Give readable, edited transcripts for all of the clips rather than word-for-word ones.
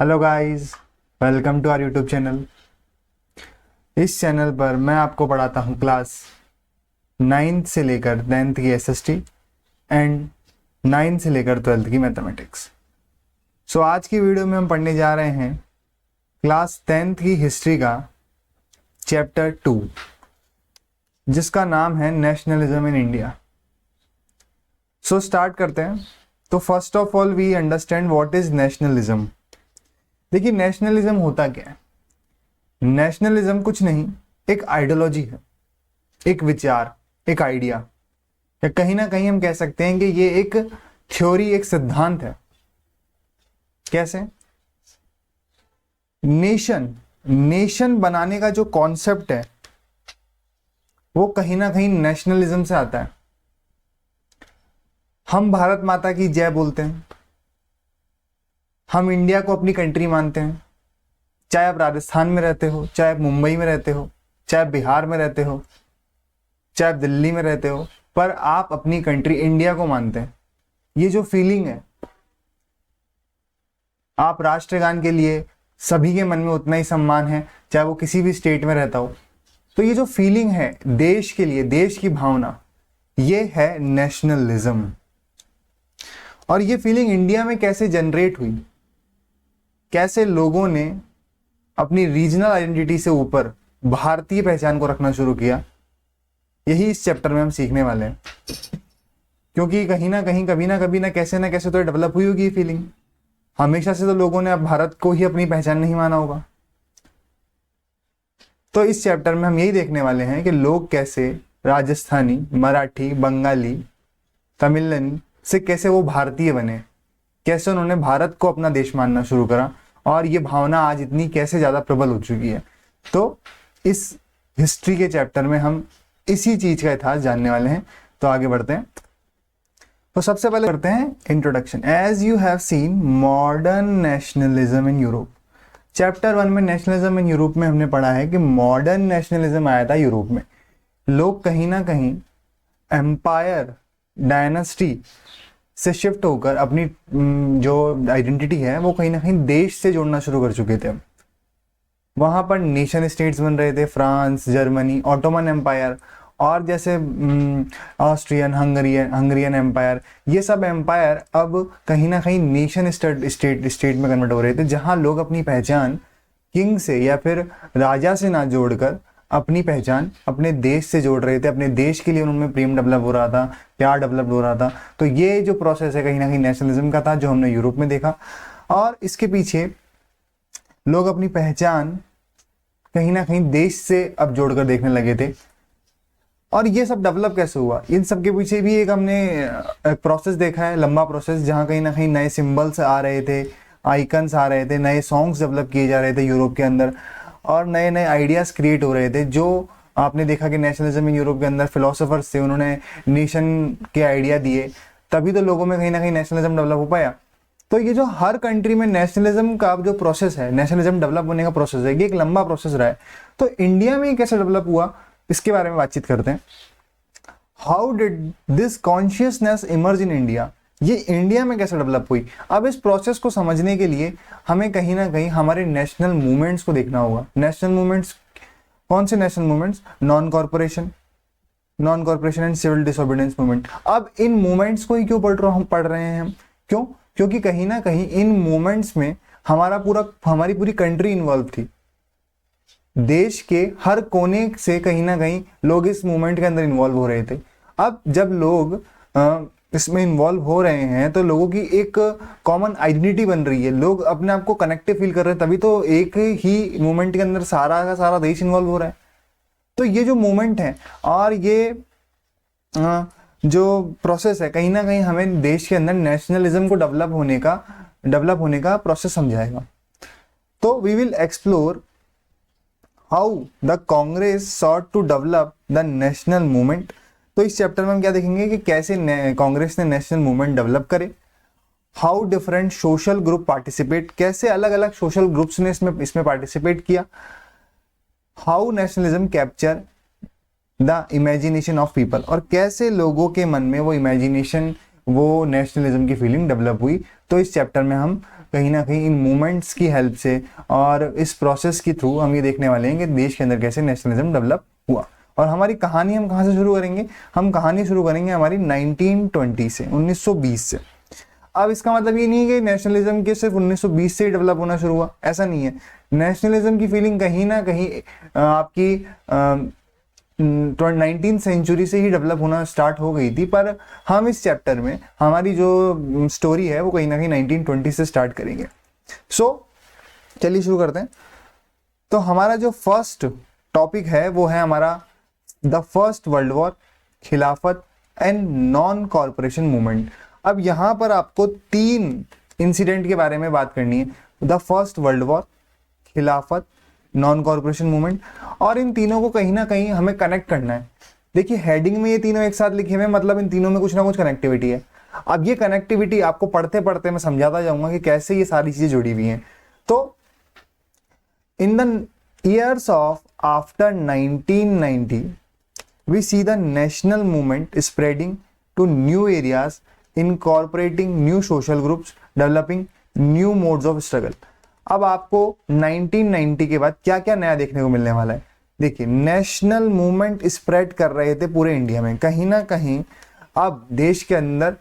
Hello guys, welcome to our YouTube channel. इस channel पर मैं आपको पढ़ाता हूँ क्लास 9th से लेकर 10th की एसएसटी एंड 9th से लेकर 12th की मैथमेटिक्स। सो आज की वीडियो में हम पढ़ने जा रहे हैं क्लास 10th की हिस्ट्री का चैप्टर 2, जिसका नाम है nationalism in India. So start करते हैं। तो first of all we understand what is nationalism. देखिए, नेशनलिज्म होता क्या है? नेशनलिज्म कुछ नहीं, एक आइडियोलॉजी है, एक विचार, एक आइडिया, या कहीं ना कहीं हम कह सकते हैं कि ये एक थ्योरी, एक सिद्धांत है। कैसे? नेशन बनाने का जो कॉन्सेप्ट है वो कहीं ना कहीं नेशनलिज्म से आता है। हम भारत माता की जय बोलते हैं, हम इंडिया को अपनी कंट्री मानते हैं। चाहे आप राजस्थान में रहते हो, चाहे आप मुंबई में रहते हो, चाहे आप बिहार में रहते हो, चाहे आप दिल्ली में रहते हो, पर आप अपनी कंट्री इंडिया को मानते हैं। ये जो फीलिंग है, आप राष्ट्रगान के लिए सभी के मन में उतना ही सम्मान है, चाहे वो किसी भी स्टेट में रहता हो। तो ये जो फीलिंग है देश के लिए, देश की भावना, ये है नेशनलिज्म। और ये फीलिंग इंडिया में कैसे जनरेट हुई, कैसे लोगों ने अपनी रीजनल आइडेंटिटी से ऊपर भारतीय पहचान को रखना शुरू किया, यही इस चैप्टर में हम सीखने वाले हैं। क्योंकि कहीं ना कहीं, कभी ना कैसे तो डेवलप हुई होगी ये फीलिंग। हमेशा से तो लोगों ने अब भारत को ही अपनी पहचान नहीं माना होगा। तो इस चैप्टर में हम यही देखने वाले हैं कि लोग कैसे राजस्थानी, मराठी, बंगाली, तमिलन से कैसे वो भारतीय बने, कैसे उन्होंने भारत को अपना देश मानना शुरू करा, और ये भावना आज इतनी कैसे ज्यादा प्रबल हो चुकी है। तो इस हिस्ट्री के चैप्टर में हम इसी चीज का इतिहास जानने वाले हैं। तो आगे बढ़ते हैं। तो सबसे पहले करते हैं introduction. As you have seen modern nationalism in Europe. Chapter 1 में नेशनलिज्म इन यूरोप में हमने पढ़ा है कि मॉडर्न नेशनलिज्म आया था यूरोप में। लोग कहीं ना कहीं एम्पायर, डायनेस्टी से शिफ्ट होकर अपनी जो आइडेंटिटी है वो कहीं ना कहीं देश से जोड़ना शुरू कर चुके थे। वहां पर नेशन स्टेट्स बन रहे थे, फ्रांस, जर्मनी, ऑटोमन एम्पायर, और जैसे ऑस्ट्रियन, हंगरियन एम्पायर। ये सब एम्पायर अब कहीं ना कहीं नेशन स्टेट में कन्वर्ट हो रहे थे, जहां लोग अपनी पहचान किंग से या फिर राजा से ना जोड़कर अपनी पहचान अपने देश से जोड़ रहे थे। अपने देश के लिए उनमें प्रेम डेवलप हो रहा था, प्यार डेवलप हो रहा था। तो ये जो प्रोसेस है कहीं ना कहीं नेशनलिज्म का था, जो हमने यूरोप में देखा। और इसके पीछे लोग अपनी पहचान कहीं ना कहीं देश से अब जोड़कर देखने लगे थे। और ये सब डेवलप कैसे हुआ, इन सब के पीछे भी एक हमने प्रोसेस देखा है, लंबा प्रोसेस, जहाँ कहीं ना कहीं नए सिंबल्स आ रहे थे, आइकन्स आ रहे थे, नए सॉन्ग्स डेवलप किए जा रहे थे यूरोप के अंदर, और नए नए आइडियाज क्रिएट हो रहे थे। जो आपने देखा कि नेशनलिज्म इन यूरोप के अंदर फिलोसोफर्स थे, उन्होंने नेशन के आइडिया दिए, तभी तो लोगों में कहीं ना कहीं नेशनलिज्म डेवलप हो पाया। तो ये जो हर कंट्री में नेशनलिज्म का जो प्रोसेस है, नेशनलिज्म डेवलप होने का प्रोसेस है, ये एक लंबा प्रोसेस रहा है। तो इंडिया में कैसे डेवलप हुआ, इसके बारे में बातचीत करते हैं। How did this consciousness emerge in India, ये इंडिया में कैसे डेवलप हुई। अब इस प्रोसेस को समझने के लिए हमें कहीं ना कहीं हमारे नेशनल मूवमेंट्स को देखना होगा। नेशनल मूवमेंट्स कौन से? National movements, non corporation and civil disobedience movement. अब इन मूवमेंट्स को ही क्यों पढ़ रहे हैं हम? क्यों? क्योंकि कहीं ना कहीं इन मूवमेंट्स में हमारी पूरी कंट्री इन्वॉल्व थी। देश के हर कोने से कहीं ना कहीं लोग इस मूवमेंट के अंदर इन्वॉल्व हो रहे थे। अब जब लोग इसमें इन्वॉल्व हो रहे हैं तो लोगों की एक कॉमन आइडेंटिटी बन रही है, लोग अपने आप को कनेक्टिव फील कर रहे हैं, तभी तो एक ही मूवमेंट के अंदर सारा का सारा देश इन्वॉल्व हो रहा है। तो ये जो मूवमेंट है और ये जो प्रोसेस है, कहीं ना कहीं हमें देश के अंदर नेशनलिज्म को डेवलप होने का प्रोसेस समझाएगा। तो we will explore how the Congress sought to develop the national movement. तो इस चैप्टर में हम क्या देखेंगे कि कैसे कांग्रेस ने नेशनल मूवमेंट डेवलप करे। How different social group participate, कैसे अलग अलग सोशल ग्रुप्स ने इसमें पार्टिसिपेट किया। How nationalism capture the imagination of people, और कैसे लोगों के मन में वो इमेजिनेशन, वो नेशनलिज्म की फीलिंग डेवलप हुई। तो इस चैप्टर में हम कहीं ना कहीं इन मूवमेंट्स की हेल्प से और इस प्रोसेस के थ्रू हम ये देखने वाले हैं कि देश के अंदर कैसे नेशनलिज्म डेवलप हुआ। और हमारी कहानी हम कहाँ से शुरू करेंगे? हम कहानी शुरू करेंगे हमारी 1920 से, 1920 से। अब इसका मतलब ये नहीं है कि नेशनलिज्म के सिर्फ 1920 से ही डेवलप होना शुरू हुआ, ऐसा नहीं है। नेशनलिज्म की फीलिंग कहीं ना कहीं आपकी 19th सेंचुरी से ही डेवलप होना स्टार्ट हो गई थी, पर हम इस चैप्टर में हमारी जो स्टोरी है वो कहीं ना कहीं 1920 से स्टार्ट करेंगे। चलिए शुरू करते हैं। तो हमारा जो फर्स्ट टॉपिक है वो है हमारा द फर्स्ट वर्ल्ड वॉर, खिलाफत एंड नॉन कॉरपोरेशन मूवमेंट। अब यहां पर आपको 3 इंसिडेंट के बारे में बात करनी है, द फर्स्ट वर्ल्ड वॉर, खिलाफत, नॉन कॉरपोरेशन मूवमेंट, और इन तीनों को कहीं ना कहीं हमें कनेक्ट करना है। देखिए हेडिंग में ये तीनों एक साथ लिखे हुए, मतलब इन तीनों में कुछ ना कुछ कनेक्टिविटी है। अब ये कनेक्टिविटी आपको पढ़ते पढ़ते मैं समझाता जाऊंगा कि कैसे ये सारी चीजें जुड़ी हुई हैं। तो in the years of after 1990 we see the national movement spreading to new areas, incorporating new social groups, developing new modes of struggle। अब आपको 1990 के बाद क्या क्या नया देखने को मिलने वाला है? देखिए नेशनल मूवमेंट स्प्रेड कर रहे थे पूरे इंडिया में, कहीं ना कहीं अब देश के अंदर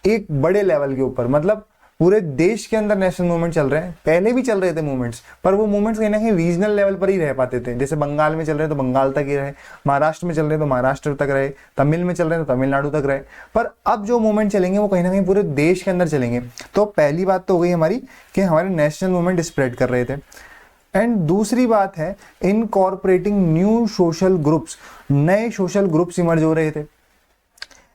एक बड़े लेवल के ऊपर, मतलब पूरे देश के अंदर नेशनल मूवमेंट चल रहे हैं। पहले भी चल रहे थे मूवमेंट्स, पर वो मूवमेंट्स कहीं ना कहीं रीजनल लेवल पर ही रह पाते थे। जैसे बंगाल में चल रहे तो बंगाल तक ही रहे, महाराष्ट्र में चल रहे तो महाराष्ट्र तक रहे, तमिल में चल रहे तो तमिलनाडु तक रहे। पर अब जो मूवमेंट चलेंगे वो कहीं ना कहीं पूरे देश के अंदर चलेंगे। तो पहली बात तो हो गई हमारी कि हमारे नेशनल मूवमेंट स्प्रेड कर रहे थे। एंड दूसरी बात है इनकॉर्पोरेटिंग न्यू सोशल ग्रुप्स, नए सोशल ग्रुप्स इमर्ज हो रहे थे।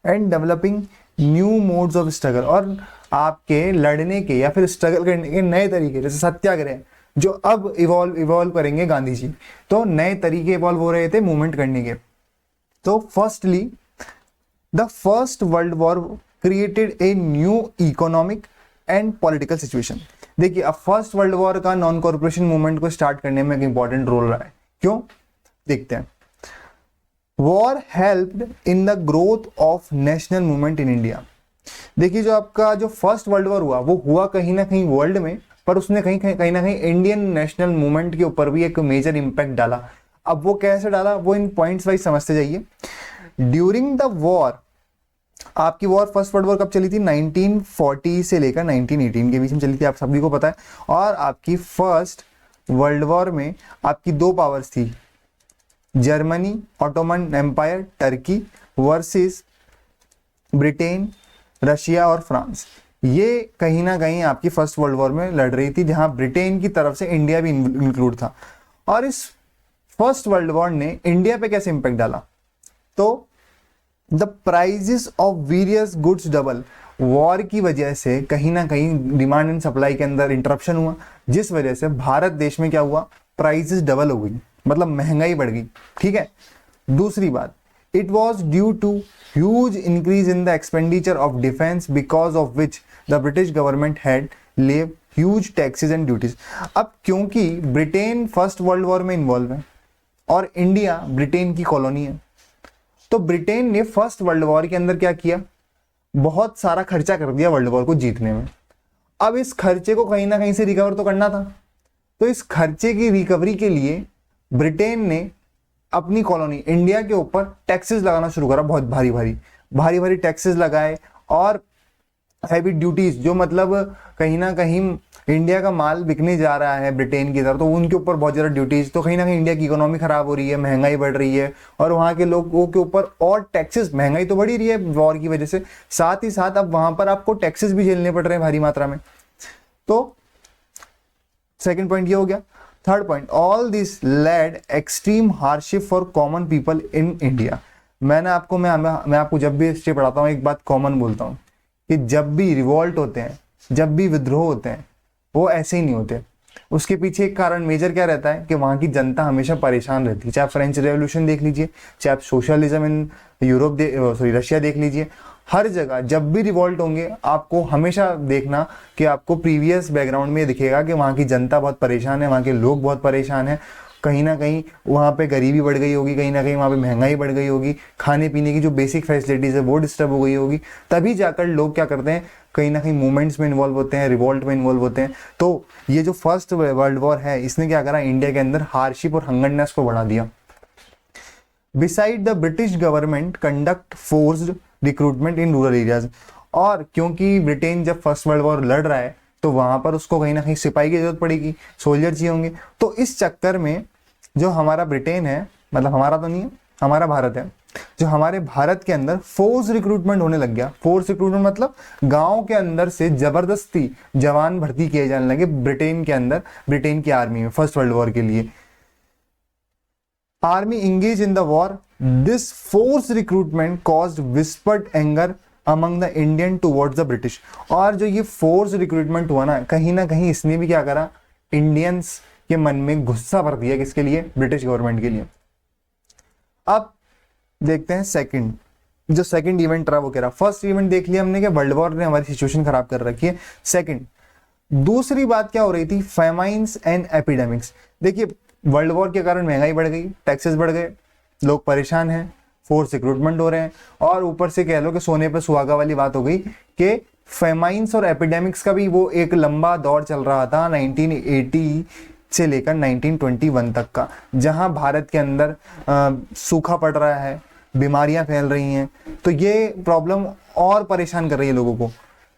And developing new modes of struggle, और आपके लड़ने के या फिर स्ट्रगल करने के नए तरीके, जैसे सत्याग्रह जो अब इवॉल्व करेंगे गांधी जी, तो नए तरीके इवॉल्व हो रहे थे मूवमेंट करने के। तो firstly the first World war created a new economic and political situation. देखिए अब फर्स्ट वर्ल्ड वॉर का नॉन कॉर्पोरेशन मूवमेंट को स्टार्ट करने में एक इंपॉर्टेंट रोल रहा है। क्यों? देखते हैं। War helped in the growth of national movement in India. देखिए जो आपका जो फर्स्ट वर्ल्ड वॉर हुआ वो हुआ कहीं ना कहीं वर्ल्ड में, पर उसने कहीं ना कहीं इंडियन नेशनल मूवमेंट के ऊपर भी एक मेजर इंपैक्ट डाला। अब वो कैसे डाला वो इन पॉइंट्स वाइज समझते जाइए। ड्यूरिंग द वॉर, आपकी वॉर फर्स्ट वर्ल्ड वॉर कब चली थी? 1940 से लेकर 1918 के बीच में चली थी, आप सभी को पता है। और आपकी फर्स्ट वर्ल्ड वॉर में आपकी 2 पावर्स थी, Germany Ottoman Empire Turkey versus Britain, Russia और फ्रांस। ये कहीं ना कहीं आपकी फर्स्ट वर्ल्ड वॉर में लड़ रही थी, जहां ब्रिटेन की तरफ से इंडिया भी इंक्लूड था। और इस फर्स्ट वर्ल्ड वॉर ने इंडिया पे कैसे इंपैक्ट डाला? तो the prices of various goods double. War की वजह से कहीं ना कहीं डिमांड एंड सप्लाई के अंदर इंटरप्शन हुआ, जिस वजह से भारत देश में क्या हुआ? प्राइजेस डबल हो गई, मतलब महंगाई बढ़ गई। ठीक है। दूसरी बात, it was due to huge increase in the expenditure of defense, because of which the British government had laid huge taxes and duties। अब क्योंकि ब्रिटेन फर्स्ट वर्ल्ड वॉर में इन्वॉल्व है और इंडिया ब्रिटेन की कॉलोनी है, तो Britain ने first World war के अंदर क्या किया? बहुत सारा खर्चा कर दिया वर्ल्ड वॉर को जीतने में। अब इस खर्चे को कहीं ना कहीं से रिकवर तो करना था, तो इस खर्चे की रिकवरी के लिए ब्रिटेन ने अपनी कॉलोनी इंडिया के ऊपर टैक्सेस लगाना शुरू करा, बहुत भारी भारी टैक्सेस लगाए और हैवी ड्यूटीज, जो मतलब कहीं ना कहीं इंडिया का माल बिकने जा रहा है ब्रिटेन की तरफ, तो उनके ऊपर बहुत ज़्यादा ड्यूटीज। तो कहीं ना कहीं इंडिया की इकोनॉमी खराब हो रही है, महंगाई बढ़ रही है, और वहाँ के लोगों के ऊपर और टैक्सेस, महंगाई तो बढ़ी रही है वॉर की वजह से, साथ ही साथ अब वहाँ पर आपको टैक्सेस भी झेलने पड़ रहे हैं भारी मात्रा में। तो सेकेंड पॉइंट ये हो गया। Third point, all this led extreme hardship for common people in India. मैं आपको जब भी हिस्ट्री पढ़ाता हूँ एक बात कॉमन बोलता हूँ कि जब भी रिवॉल्ट होते हैं, जब भी विद्रोह होते हैं, वो ऐसे ही नहीं होते। उसके पीछे एक कारण मेजर क्या रहता है कि वहाँ की जनता हमेशा परेशान रहती है। चाहे आप फ्रेंच रेवोल्यूशन देख लीजिए, चाहे आप सोशलिज्म इन यूरोप रशिया देख लीजिए, हर जगह जब भी रिवॉल्ट होंगे आपको हमेशा देखना कि आपको प्रीवियस बैकग्राउंड में दिखेगा कि वहाँ की जनता बहुत परेशान है, वहाँ के लोग बहुत परेशान हैं, कहीं ना कहीं वहाँ पे गरीबी बढ़ गई होगी, कहीं ना कहीं वहाँ पे महंगाई बढ़ गई होगी, खाने पीने की जो बेसिक फैसिलिटीज़ है वो डिस्टर्ब हो गई होगी, तभी जाकर लोग क्या करते हैं, कहीं ना कहीं मूवमेंट्स में इन्वॉल्व होते हैं, रिवॉल्ट में इन्वॉल्व होते हैं। तो ये जो फर्स्ट वर्ल्ड वॉर है इसने क्या करा, इंडिया के अंदर हार्डशिप और हंगरनेस को बढ़ा दिया। Beside the British government conduct forced recruitment in rural areas, और क्योंकि ब्रिटेन जब फर्स्ट वर्ल्ड वॉर लड़ रहा है तो वहां पर उसको कहीं ना कहीं सिपाही की जरूरत पड़ेगी, सोल्जर चाहिए होंगे। तो इस चक्कर में जो हमारा ब्रिटेन है, मतलब हमारा तो नहीं है, हमारा भारत है, जो हमारे भारत के अंदर फोर्स रिक्रूटमेंट होने लग गया। फोर्स रिक्रूटमेंट मतलब गांव के अंदर से जबरदस्ती जवान भर्ती किए जाने लगे ब्रिटेन के अंदर, ब्रिटेन की आर्मी में फर्स्ट वर्ल्ड वॉर के लिए। Army engage in the war, this force recruitment caused whispered anger among the Indian towards the British. और जो ये फोर्स रिक्रूटमेंट हुआ ना कहीं इसने भी क्या करा, इंडियंस के मन में गुस्सा भर दिया, किसके लिए, ब्रिटिश गवर्नमेंट के लिए। अब देखते हैं सेकंड, जो सेकंड इवेंट रहा वो क्या रहा। फर्स्ट इवेंट देख लिया हमने कि वर्ल्ड वॉर ने हमारी सिचुएशन खराब कर रखी है। सेकंड, दूसरी बात क्या हो रही थी, फेमाइन्स एंड एपिडेमिक्स। देखिए वर्ल्ड वॉर के कारण महंगाई बढ़ गई, टैक्सेस बढ़ गए, लोग परेशान हैं, फोर्स रिक्रूटमेंट हो रहे हैं, और ऊपर से कह लो कि सोने पर सुहागा वाली बात हो गई कि फेमाइन्स और एपिडेमिक्स का भी वो एक लंबा दौर चल रहा था 1980 से लेकर 1921 तक का, जहां भारत के अंदर सूखा पड़ रहा है, बीमारियां फैल रही हैं। तो ये प्रॉब्लम और परेशान कर रही है लोगों को।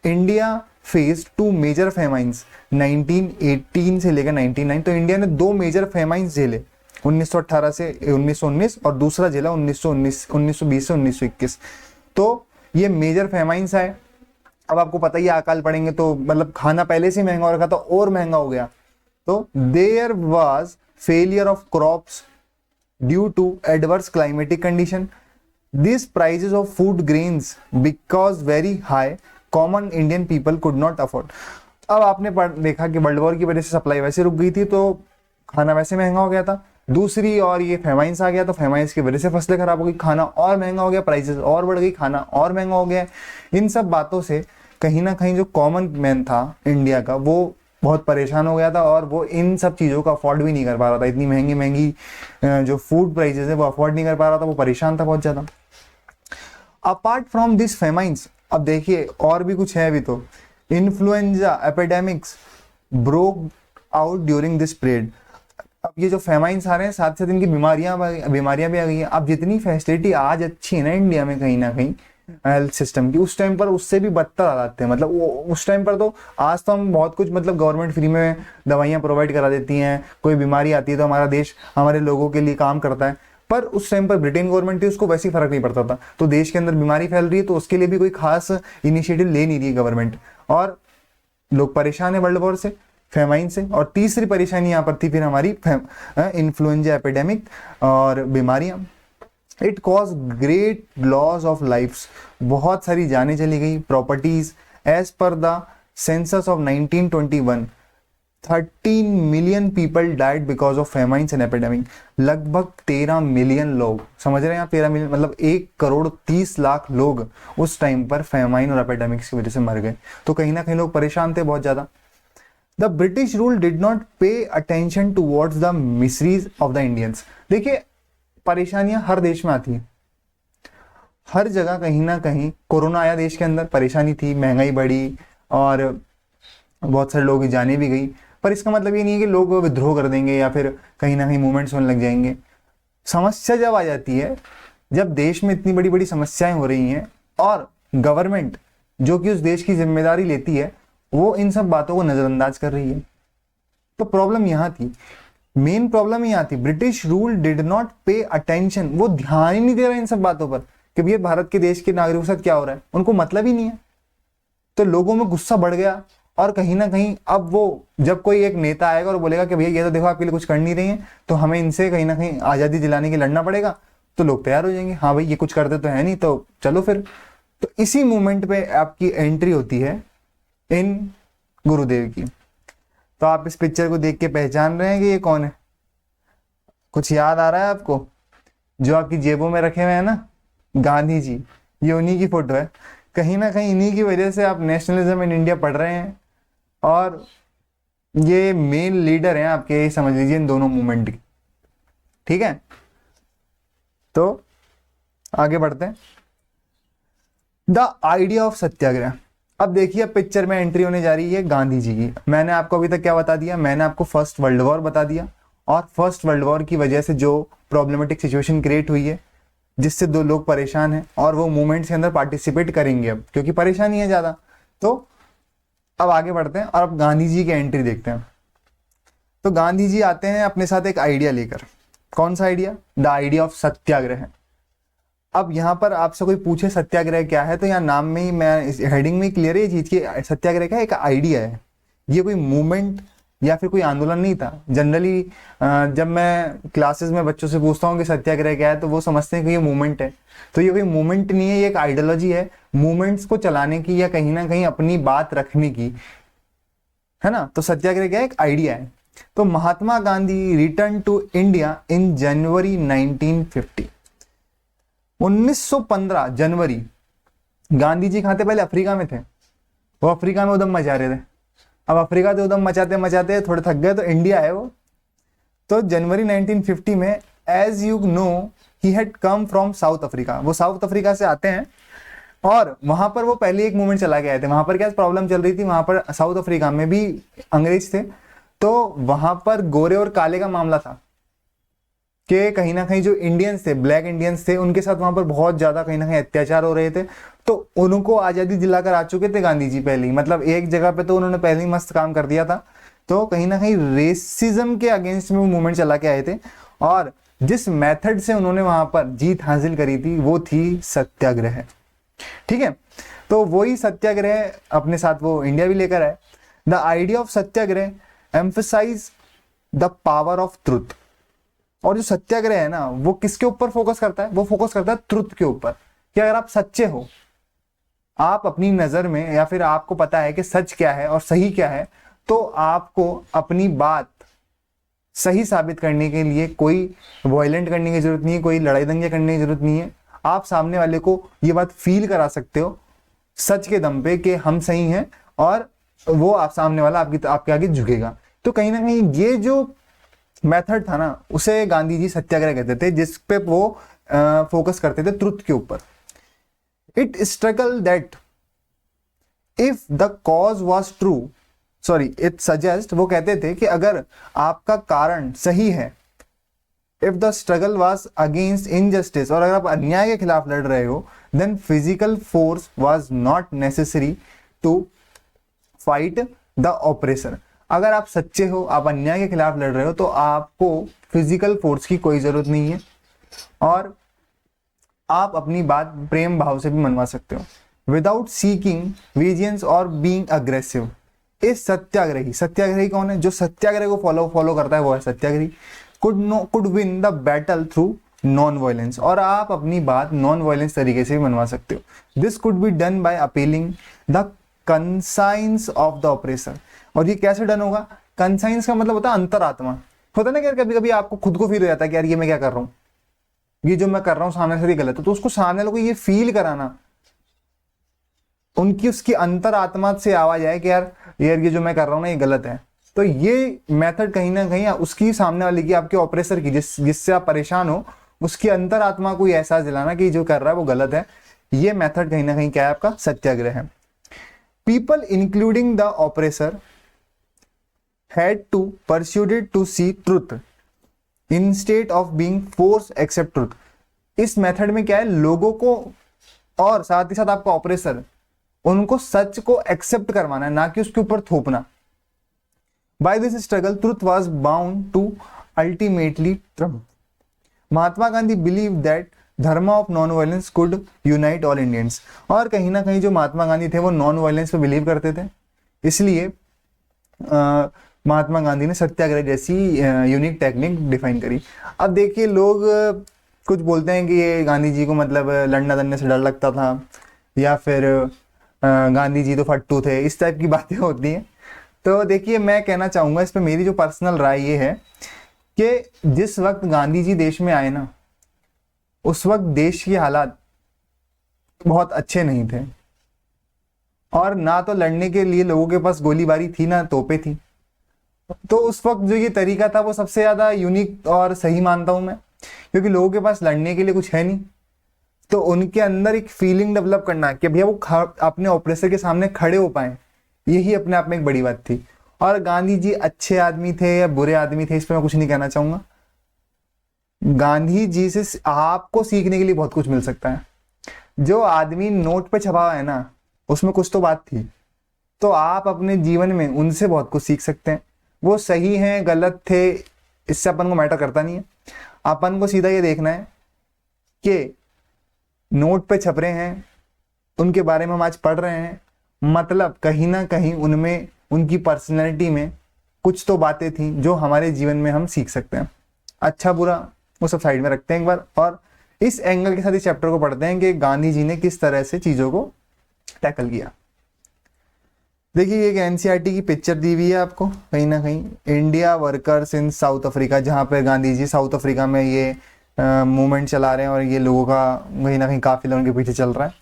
India faced to major famines 1918 से लेकर 1909। तो इंडिया ने दो मेजर फेमाइंस झेले, 1918 से 1919, और दूसरा झेला 1920 से 1921। तो ये मेजर फेमाइंस है। अब आपको पता ही अकाल पड़ेंगे तो मतलब खाना पहले से महंगा हो रखा था और महंगा हो गया। तो there was failure of crops due to adverse climatic condition, this prices of food grains because very high, common Indian people could not afford. अब आपने देखा कि वर्ल्ड वॉर की वजह से सप्लाई वैसे रुक गई थी तो खाना वैसे महंगा हो गया था, दूसरी और ये फेमाइंस आ गया तो फेमाइंस की वजह से फसलें खराब हो गई, खाना और महंगा हो गया, प्राइसेस और बढ़ गई, खाना और महंगा हो गया। इन सब बातों से कहीं ना कहीं जो कॉमन मैन था इंडिया का वो बहुत परेशान हो गया था, और वो इन सब चीज़ों को अफोर्ड भी नहीं कर पा रहा था। इतनी महंगी महंगी जो फूड प्राइसेस है वो अफोर्ड नहीं कर पा रहा था, वो परेशान था बहुत ज़्यादा। अपार्ट फ्रॉम दिस फेमाइंस, अब देखिए और भी कुछ है अभी तो, influenza epidemics broke out during this period. अब ये जो फेमाइंस आ रहे हैं साथ साथ इनकी बीमारियां भी आ गई हैं। अब जितनी फैसिलिटी आज अच्छी है ना इंडिया में कहीं ना कहीं हेल्थ सिस्टम की, उस टाइम पर उससे भी बदतर हालात थे। मतलब उस टाइम पर तो, आज तो हम बहुत कुछ मतलब गवर्नमेंट फ्री में दवाइयाँ प्रोवाइड करा देती हैं, कोई बीमारी आती है तो हमारा देश हमारे लोगों के लिए काम करता है। पर उस टाइम पर ब्रिटेन गवर्नमेंट थी, उसको वैसे ही फर्क नहीं पड़ता था। तो देश के अंदर बीमारी फैल रही है तो उसके लिए भी कोई खास इनिशिएटिव ले नहीं रही गवर्नमेंट, और लोग परेशान है वर्ल्ड वॉर से, फेमाइन से। और तीसरी परेशानी यहाँ पर थी फिर हमारी इन्फ्लुएंजा एपिडेमिक और बीमारियां। It cause great loss of lifes, बहुत सारी जानें चली गई, properties. As per the census of 1921 13 million people died because of famines and epidemic. लगभग 13 मिलियन लोग, समझ रहे हैं आप, 13 मिलियन मतलब 1,30,00,000 लोग उस टाइम पर फेमाइन और एपिडेमिक्स की वजह से मर गए। तो कहीं ना कहीं लोग परेशान थे बहुत ज्यादा। The British rule did not pay attention towards the miseries of the Indians. देखिए परेशानियां हर देश में आती हैं, हर जगह कहीं ना कहीं। कोरोना आया देश के अंदर, परेशानी थी, महंगाई बढ़ी और बहुत सारे लोगों की जानें भी गई। पर इसका मतलब ये नहीं है कि लोग विद्रोह कर देंगे या फिर कहीं ना कहीं मूवमेंट्स होने लग जाएंगे। समस्या जब आ जाती है, जब देश में इतनी बड़ी बड़ी समस्याएं हो रही हैं और गवर्नमेंट जो कि उस देश की जिम्मेदारी लेती है वो इन सब बातों को नजरअंदाज कर रही है, तो प्रॉब्लम यहाँ थी, मेन प्रॉब्लम यहाँ थी। British rule did not pay attention, वो ध्यान ही नहीं दे रहा इन सब बातों पर कि भैया भारत के देश के नागरिकों के साथ क्या हो रहा है, उनको मतलब ही नहीं है। तो लोगों में गुस्सा बढ़ गया, और कहीं ना कहीं अब वो जब कोई एक नेता आएगा और बोलेगा कि भैया ये तो देखो आपके लिए कुछ कर नहीं रही है, तो हमें इनसे कहीं ना कहीं आज़ादी दिलाने के लड़ना पड़ेगा, तो लोग तैयार हो जाएंगे, हाँ भाई ये कुछ करते तो है नहीं, तो चलो फिर। तो इसी मूवमेंट पे आपकी एंट्री होती है इन गुरुदेव की। तो आप इस पिक्चर को देख के पहचान रहे हैं कि ये कौन है? कुछ याद आ रहा है आपको? जो आपकी जेबों में रखे हुए हैं ना, गांधी जी, ये उन्हीं की फोटो है। कहीं ना कहीं इन्हीं की वजह से आप नेशनलिज्म इन इंडिया पढ़ रहे हैं, और ये मेन लीडर हैं आपके, समझ लीजिए इन दोनों मूवमेंट की। ठीक है, तो आगे बढ़ते हैं। द आइडिया ऑफ सत्याग्रह। अब देखिए पिक्चर में एंट्री होने जा रही है गांधी जी की। मैंने आपको अभी तक क्या बता दिया, मैंने आपको फर्स्ट वर्ल्ड वॉर बता दिया, और फर्स्ट वर्ल्ड वॉर की वजह से जो प्रॉब्लमेटिक सिचुएशन क्रिएट हुई है जिससे दो लोग परेशान हैं, और वो मूवमेंट्स के अंदर पार्टिसिपेट करेंगे अब क्योंकि परेशानी है ज़्यादा। तो अब आगे बढ़ते हैं और अब गांधी जी की एंट्री देखते हैं। तो गांधी जी आते हैं अपने साथ एक आइडिया लेकर। कौन सा आइडिया? द आइडिया ऑफ सत्याग्रह। अब यहाँ पर आपसे कोई पूछे सत्याग्रह क्या है, तो यहाँ नाम में ही, मैं इस हेडिंग में क्लियर है ये चीज की, सत्याग्रह का एक आइडिया है, ये कोई मूवमेंट या फिर कोई आंदोलन नहीं था। जनरली जब मैं क्लासेस में बच्चों से पूछता हूँ कि सत्याग्रह क्या है, तो वो समझते हैं कि ये मूवमेंट है। तो ये कोई मूवमेंट नहीं है, ये एक आइडियोलॉजी है मूवमेंट्स को चलाने की या कहीं ना कहीं अपनी बात रखने की, है ना। तो सत्याग्रह क्या है? एक आइडिया है। तो Mahatma Gandhi return to India in January 1950। 1915 जनवरी। गांधी जी कहाँ थे? पहले अफ्रीका में थे। वो अफ्रीका में उदम मचा रहे थे। अब अफ्रीका से उदम मचाते मचाते थोड़े थक गए, तो इंडिया है वो। तो जनवरी 1950 में, as you know, he had come from South Africa. वो साउथ अफ्रीका से आते हैं और वहां पर वो पहले एक मूवमेंट चला के आए थे। वहां पर क्या प्रॉब्लम चल रही थी, वहां पर साउथ अफ्रीका में भी अंग्रेज थे, तो वहां पर गोरे और काले का मामला था कि कहीं ना कहीं जो इंडियंस थे, ब्लैक इंडियंस थे, उनके साथ वहां पर बहुत ज्यादा कहीं ना कहीं अत्याचार हो रहे थे। तो उनको आजादी दिलाकर आ चुके थे गांधी जी पहले ही, मतलब एक जगह पे तो उन्होंने पहले ही मस्त काम कर दिया था। तो कहीं ना कहीं रेसिज्म के अगेंस्ट में वो मूवमेंट चला के आए थे, और जिस मेथड से उन्होंने वहां पर जीत हासिल करी थी वो थी सत्याग्रह। ठीक है, तो वही सत्याग्रह अपने साथ वो इंडिया भी लेकर आए। The idea of satyagraha emphasise the power of truth. और जो सत्याग्रह है ना, वो किसके ऊपर फोकस करता है? वो फोकस करता है ट्रुथ के ऊपर, कि अगर आप सच्चे हो, आप अपनी नजर में, या फिर आपको पता है कि सच क्या है और सही क्या है, तो आपको अपनी बात सही साबित करने के लिए कोई वायलेंट करने की जरूरत नहीं है, कोई लड़ाई दंगे करने की जरूरत नहीं है। आप सामने वाले को ये बात फील करा सकते हो सच के दम पे कि हम सही हैं, और वो आप सामने वाला आपके आगे झुकेगा। तो कहीं ना कहीं ये जो मेथड था ना, उसे गांधी जी सत्याग्रह कहते थे, जिस पे वो फोकस करते थे ट्रुथ के ऊपर। It struggle that if the cause was true, it suggest, वो कहते थे कि अगर आपका कारण सही है, if the struggle was against injustice, और अगर आप अन्याय के खिलाफ लड़ रहे हो, then physical force was not necessary to fight the oppressor. अगर आप सच्चे हो, आप अन्याय के खिलाफ लड़ रहे हो, तो आपको फिजिकल फोर्स की कोई जरूरत नहीं है, और आप अपनी बात प्रेम भाव से भी मनवा सकते हो, विदाउट सीकिंग विजियंस और बीइंग अग्रेसिव। इस सत्याग्रही कौन है? जो सत्याग्रह को फॉलो करता है वो है सत्याग्रही। Could win the battle through non violence, और आप अपनी बात नॉन वायलेंस तरीके से भी मनवा सकते हो। This could be done by appealing the conscience of the oppressor. और ये कैसे डन होगा? कंसाइंस का मतलब होता है अंतरात्मा। होता है ना कि कभी कभी आपको खुद को फील हो जाता है कि यार ये मैं क्या कर रहा हूँ, ये जो मैं कर रहा हूँ सामने से गलत है, तो उसको सामने वालों को ये फील कराना, उनकी उसकी अंतरात्मा से आवाज आए कि यार ये जो मैं कर रहा हूँ ना ये गलत है। तो ये मेथड कहीं ना कहीं उसकी सामने वाले की, आपके ऑपरेसर की, जिससे आप परेशान हो, उसकी अंतरात्मा को एहसास दिलाना कि जो कर रहा है वो गलत है। ये मेथड कहीं ना कहीं क्या है? आपका सत्याग्रह है। People including the oppressor had to pursued it to see truth instead of being forced accept truth। इस मेथड में क्या है? लोगों को और साथ ही साथ आपका ऑपरेसर, उनको सच को एक्सेप्ट करवाना है, ना कि उसके ऊपर थोपना। By this struggle truth was bound to ultimately triumph. Mahatma Gandhi believe that dharma of non violence could unite all Indians. और कहीं ना कहीं जो महात्मा गांधी थे वो नॉन वायलेंस पे बिलीव करते थे, इसलिए महात्मा गांधी ने सत्याग्रह जैसी यूनिक टेक्निक डिफाइन करी। अब देखिए लोग कुछ बोलते हैं कि ये गांधी जी को मतलब लड़ना दड़ने से डर लगता था, या फिर गांधी जी तो फट्टू थे, इस टाइप की बातें होती हैं। तो देखिए मैं कहना चाहूँगा इस पर, मेरी जो पर्सनल राय ये है कि जिस वक्त गांधी जी देश में आए ना, उस वक्त देश के हालात बहुत अच्छे नहीं थे, और ना तो लड़ने के लिए लोगों के पास गोलीबारी थी, ना तोपें थी। तो उस वक्त जो ये तरीका था वो सबसे ज्यादा यूनिक और सही मानता हूं मैं, क्योंकि लोगों के पास लड़ने के लिए कुछ है नहीं, तो उनके अंदर एक फीलिंग डेवलप करना कि भैया वो अपने ऑपरेसर के सामने खड़े हो पाए, यही अपने आप में एक बड़ी बात थी। और गांधी जी अच्छे आदमी थे या बुरे आदमी थे, इस पर मैं कुछ नहीं कहना चाहूंगा। गांधी जी से आपको सीखने के लिए बहुत कुछ मिल सकता है। जो आदमी नोट पे छपा हुआ है ना, उसमें कुछ तो बात थी, तो आप अपने जीवन में उनसे बहुत कुछ सीख सकते हैं। वो सही हैं गलत थे इससे अपन को मैटर करता नहीं है, अपन को सीधा ये देखना है कि नोट पे छप रहे हैं, उनके बारे में हम आज पढ़ रहे हैं, मतलब कहीं ना कहीं उनमें, उनकी पर्सनैलिटी में कुछ तो बातें थी जो हमारे जीवन में हम सीख सकते हैं। अच्छा बुरा वो सब साइड में रखते हैं एक बार, और इस एंगल के साथ इस चैप्टर को पढ़ते हैं कि गांधी जी ने किस तरह से चीजों को टैकल किया। देखिए एक एनसीईआरटी की पिक्चर दी हुई है आपको कहीं ना कहीं, India workers in south Africa, जहाँ पे गांधी जी साउथ अफ्रीका में ये मूवमेंट चला रहे हैं और ये लोगों का कहीं ना कहीं काफिला उनके पीछे चल रहा है।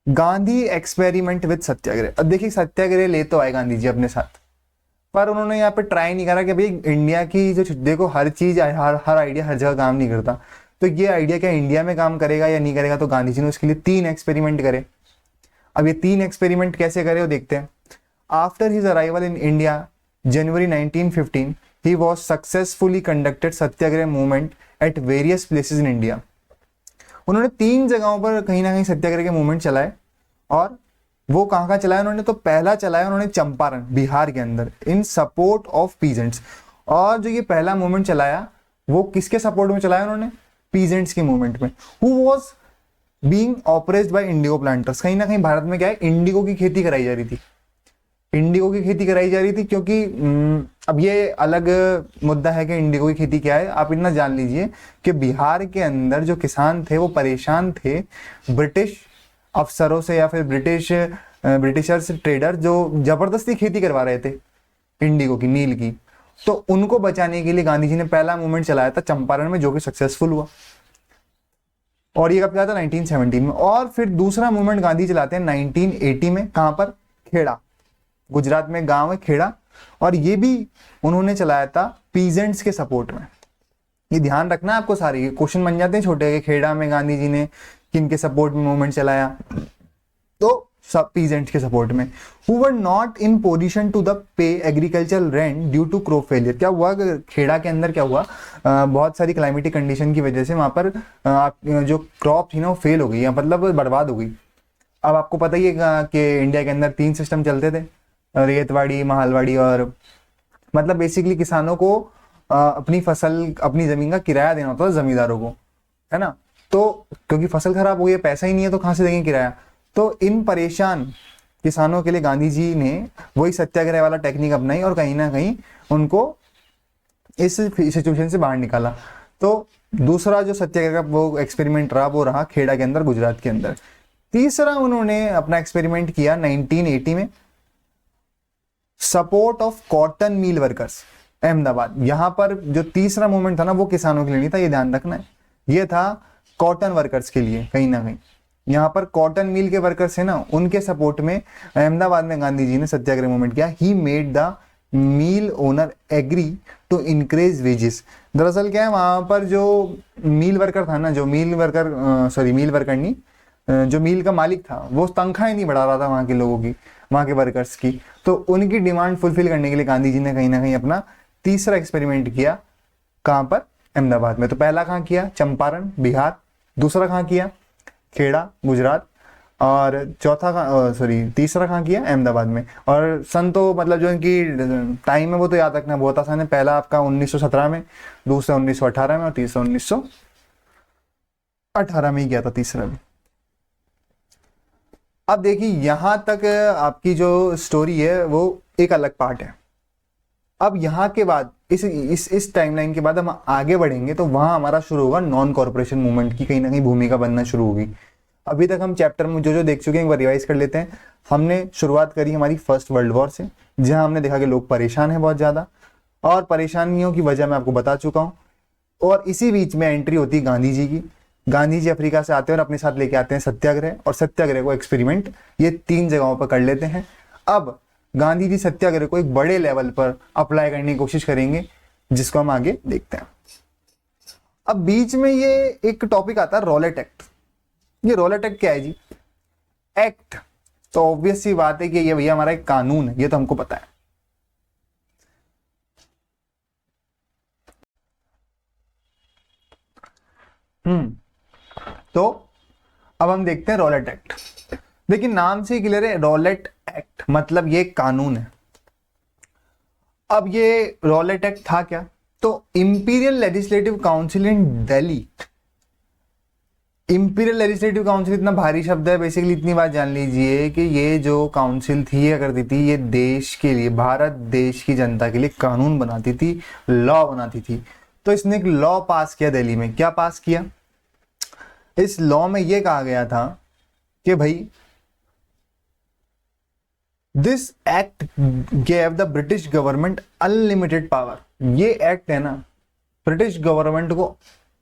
गांधी एक्सपेरिमेंट विद सत्याग्रह। अब देखिए सत्याग्रह ले तो आए गांधी जी अपने साथ, पर उन्होंने यहाँ पे ट्राई नहीं करा कि भाई इंडिया की जो, देखो हर चीज हर आइडिया हर जगह काम नहीं करता, तो ये आइडिया क्या इंडिया में काम करेगा या नहीं करेगा। तो गांधी जी ने उसके लिए 3 एक्सपेरिमेंट करे। अब ये 3 एक्सपेरिमेंट कैसे करे वो देखते हैं। After his arrival in India January 1915 he was successfully conducted Satyagraha movement at various places in India. उन्होंने 3 जगहों पर कहीं ना कहीं सत्याग्रह के मूवमेंट चलाए, और वो कहाँ चलाया उन्होंने, तो पहला चलाया उन्होंने चंपारण बिहार के अंदर, इन सपोर्ट ऑफ पीजेंट्स। और जो ये पहला मूवमेंट चलाया वो किसके सपोर्ट में चलाया उन्होंने, पीजेंट्स के मूवमेंट में, who was being oppressed by indigo planters. कहीं ना कहीं भारत में क्या है, इंडिगो की खेती कराई जा रही थी, इंडिगो की खेती कराई जा रही थी, क्योंकि अब ये अलग मुद्दा है कि इंडिगो की खेती क्या है। आप इतना जान लीजिए कि बिहार के अंदर जो किसान थे वो परेशान थे ब्रिटिश अफसरों से या फिर ब्रिटिशर्स ट्रेडर जो जबरदस्ती खेती करवा रहे थे इंडिगो की, नील की। तो उनको बचाने के लिए गांधी जी ने पहला मूवमेंट चलाया था चंपारण में, जो कि सक्सेसफुल हुआ, और ये कब चला था 1917 में। और फिर दूसरा मूवमेंट गांधी चलाते हैं 1980 में, कहां पर, खेड़ा, गुजरात में गांव है खेड़ा, और ये भी उन्होंने चलाया था पीजेंट्स के सपोर्ट में। ये ध्यान रखना आपको, सारे क्वेश्चन बन जाते हैं छोटे के, खेड़ा में गांधी जी ने किनके सपोर्ट में मूवमेंट चलाया, तो सब पीजेंट्स के सपोर्ट में। Who were not in position to the pay agricultural rent due to crop failure. क्या हुआ खेड़ा के अंदर, क्या हुआ, बहुत सारी क्लाइमेटिक कंडीशन की वजह से वहां पर जो क्रॉप थी ना वो फेल हो गई, मतलब बर्बाद हो गई। अब आपको पता ही है कि इंडिया के अंदर 3 सिस्टम चलते थे, रेतवाड़ी, महालवाड़ी, और मतलब बेसिकली किसानों को अपनी फसल, अपनी जमीन का किराया देना होता था जमींदारों को, है ना। तो क्योंकि फसल खराब हो गई, पैसा ही नहीं है, तो कहां से देंगे किराया। तो इन परेशान किसानों के लिए गांधी जी ने वही सत्याग्रह वाला टेक्निक अपनाई और कहीं ना कहीं उनको इस सिचुएशन से बाहर निकाला। तो दूसरा जो सत्याग्रह का वो एक्सपेरिमेंट रहा वो रहा खेड़ा के अंदर, गुजरात के अंदर। तीसरा उन्होंने अपना एक्सपेरिमेंट किया 1980 में, support of cotton mill workers, Ahmedabad. यहां पर जो तीसरा मूवमेंट था ना वो किसानों के लिए नहीं था, ये ध्यान रखना है, ये था कॉटन वर्कर्स के लिए। कहीं ना कहीं यहाँ पर कॉटन मिल के वर्कर्स है ना, उनके सपोर्ट में अहमदाबाद में गांधी जी ने सत्याग्रह मूवमेंट किया। He made the mill owner agree to increase wages. दरअसल क्या है, वहां पर जो मिल वर्कर था ना, जो मिल वर्कर नहीं, जो मिल का मालिक था, वो तनख्वाहें नहीं बढ़ा रहा था वहां के लोगों की, वहां के वर्कर्स की। तो उनकी डिमांड फुलफिल करने के लिए गांधी जी ने कहीं ना कहीं अपना तीसरा एक्सपेरिमेंट किया। कहां पर, अहमदाबाद में। तो पहला कहां किया, चंपारण बिहार, दूसरा कहां किया, खेड़ा गुजरात, और तीसरा कहां किया, अहमदाबाद में। और सन तो मतलब जो इनकी टाइम है वो तो याद रखना बहुत आसान है। पहला आपका 1917 में, दूसरा 1918 में, और तीसरा 1918 में ही किया था तीसरा भी। अब देखिए यहां तक आपकी जो स्टोरी है वो एक अलग पार्ट है। अब यहाँ के बाद इस टाइमलाइन के बाद हम आगे बढ़ेंगे तो वहां हमारा शुरू होगा नॉन कॉर्पोरेशन मूवमेंट की कहीं ना कहीं भूमिका बनना शुरू होगी। अभी तक हम चैप्टर में जो देख चुके हैं एक बार रिवाइज कर लेते हैं। हमने शुरुआत करी हमारी फर्स्ट वर्ल्ड वॉर से, जहां हमने देखा कि लोग परेशान हैं बहुत ज्यादा, और परेशानियों की वजह मैं आपको बता चुका हूं। और इसी बीच में एंट्री होती है गांधी जी की। गांधी जी अफ्रीका से आते हैं और अपने साथ लेके आते हैं सत्याग्रह, और सत्याग्रह को एक्सपेरिमेंट ये 3 जगहों पर कर लेते हैं। अब गांधी जी सत्याग्रह को एक बड़े लेवल पर अप्लाई करने की कोशिश करेंगे, जिसको हम आगे देखते हैं। अब बीच में ये एक टॉपिक आता है रॉलेट एक्ट। ये रॉलेट एक्ट क्या है जी? एक्ट तो ऑब्वियस सी बात है कि ये भैया हमारा एक कानून है, ये तो हमको पता है। तो अब हम देखते हैं रॉलेट एक्ट। देखिए नाम से ही क्लियर है, रॉलेट एक्ट मतलब ये कानून है। अब ये रॉलेट एक्ट था क्या? तो इंपीरियल लेजिस्लेटिव काउंसिल इन दिल्ली। इंपीरियल लेजिस्लेटिव काउंसिल इतना भारी शब्द है, बेसिकली इतनी बात जान लीजिए कि ये जो काउंसिल थी ये करती थी, ये देश के लिए, भारत देश की जनता के लिए कानून बनाती थी, लॉ बनाती थी। तो इसने एक लॉ पास किया दिल्ली में। क्या पास किया? इस लॉ में ये कहा गया था कि भाई this act gave the British government unlimited power. ये एक्ट है ना, ब्रिटिश गवर्नमेंट को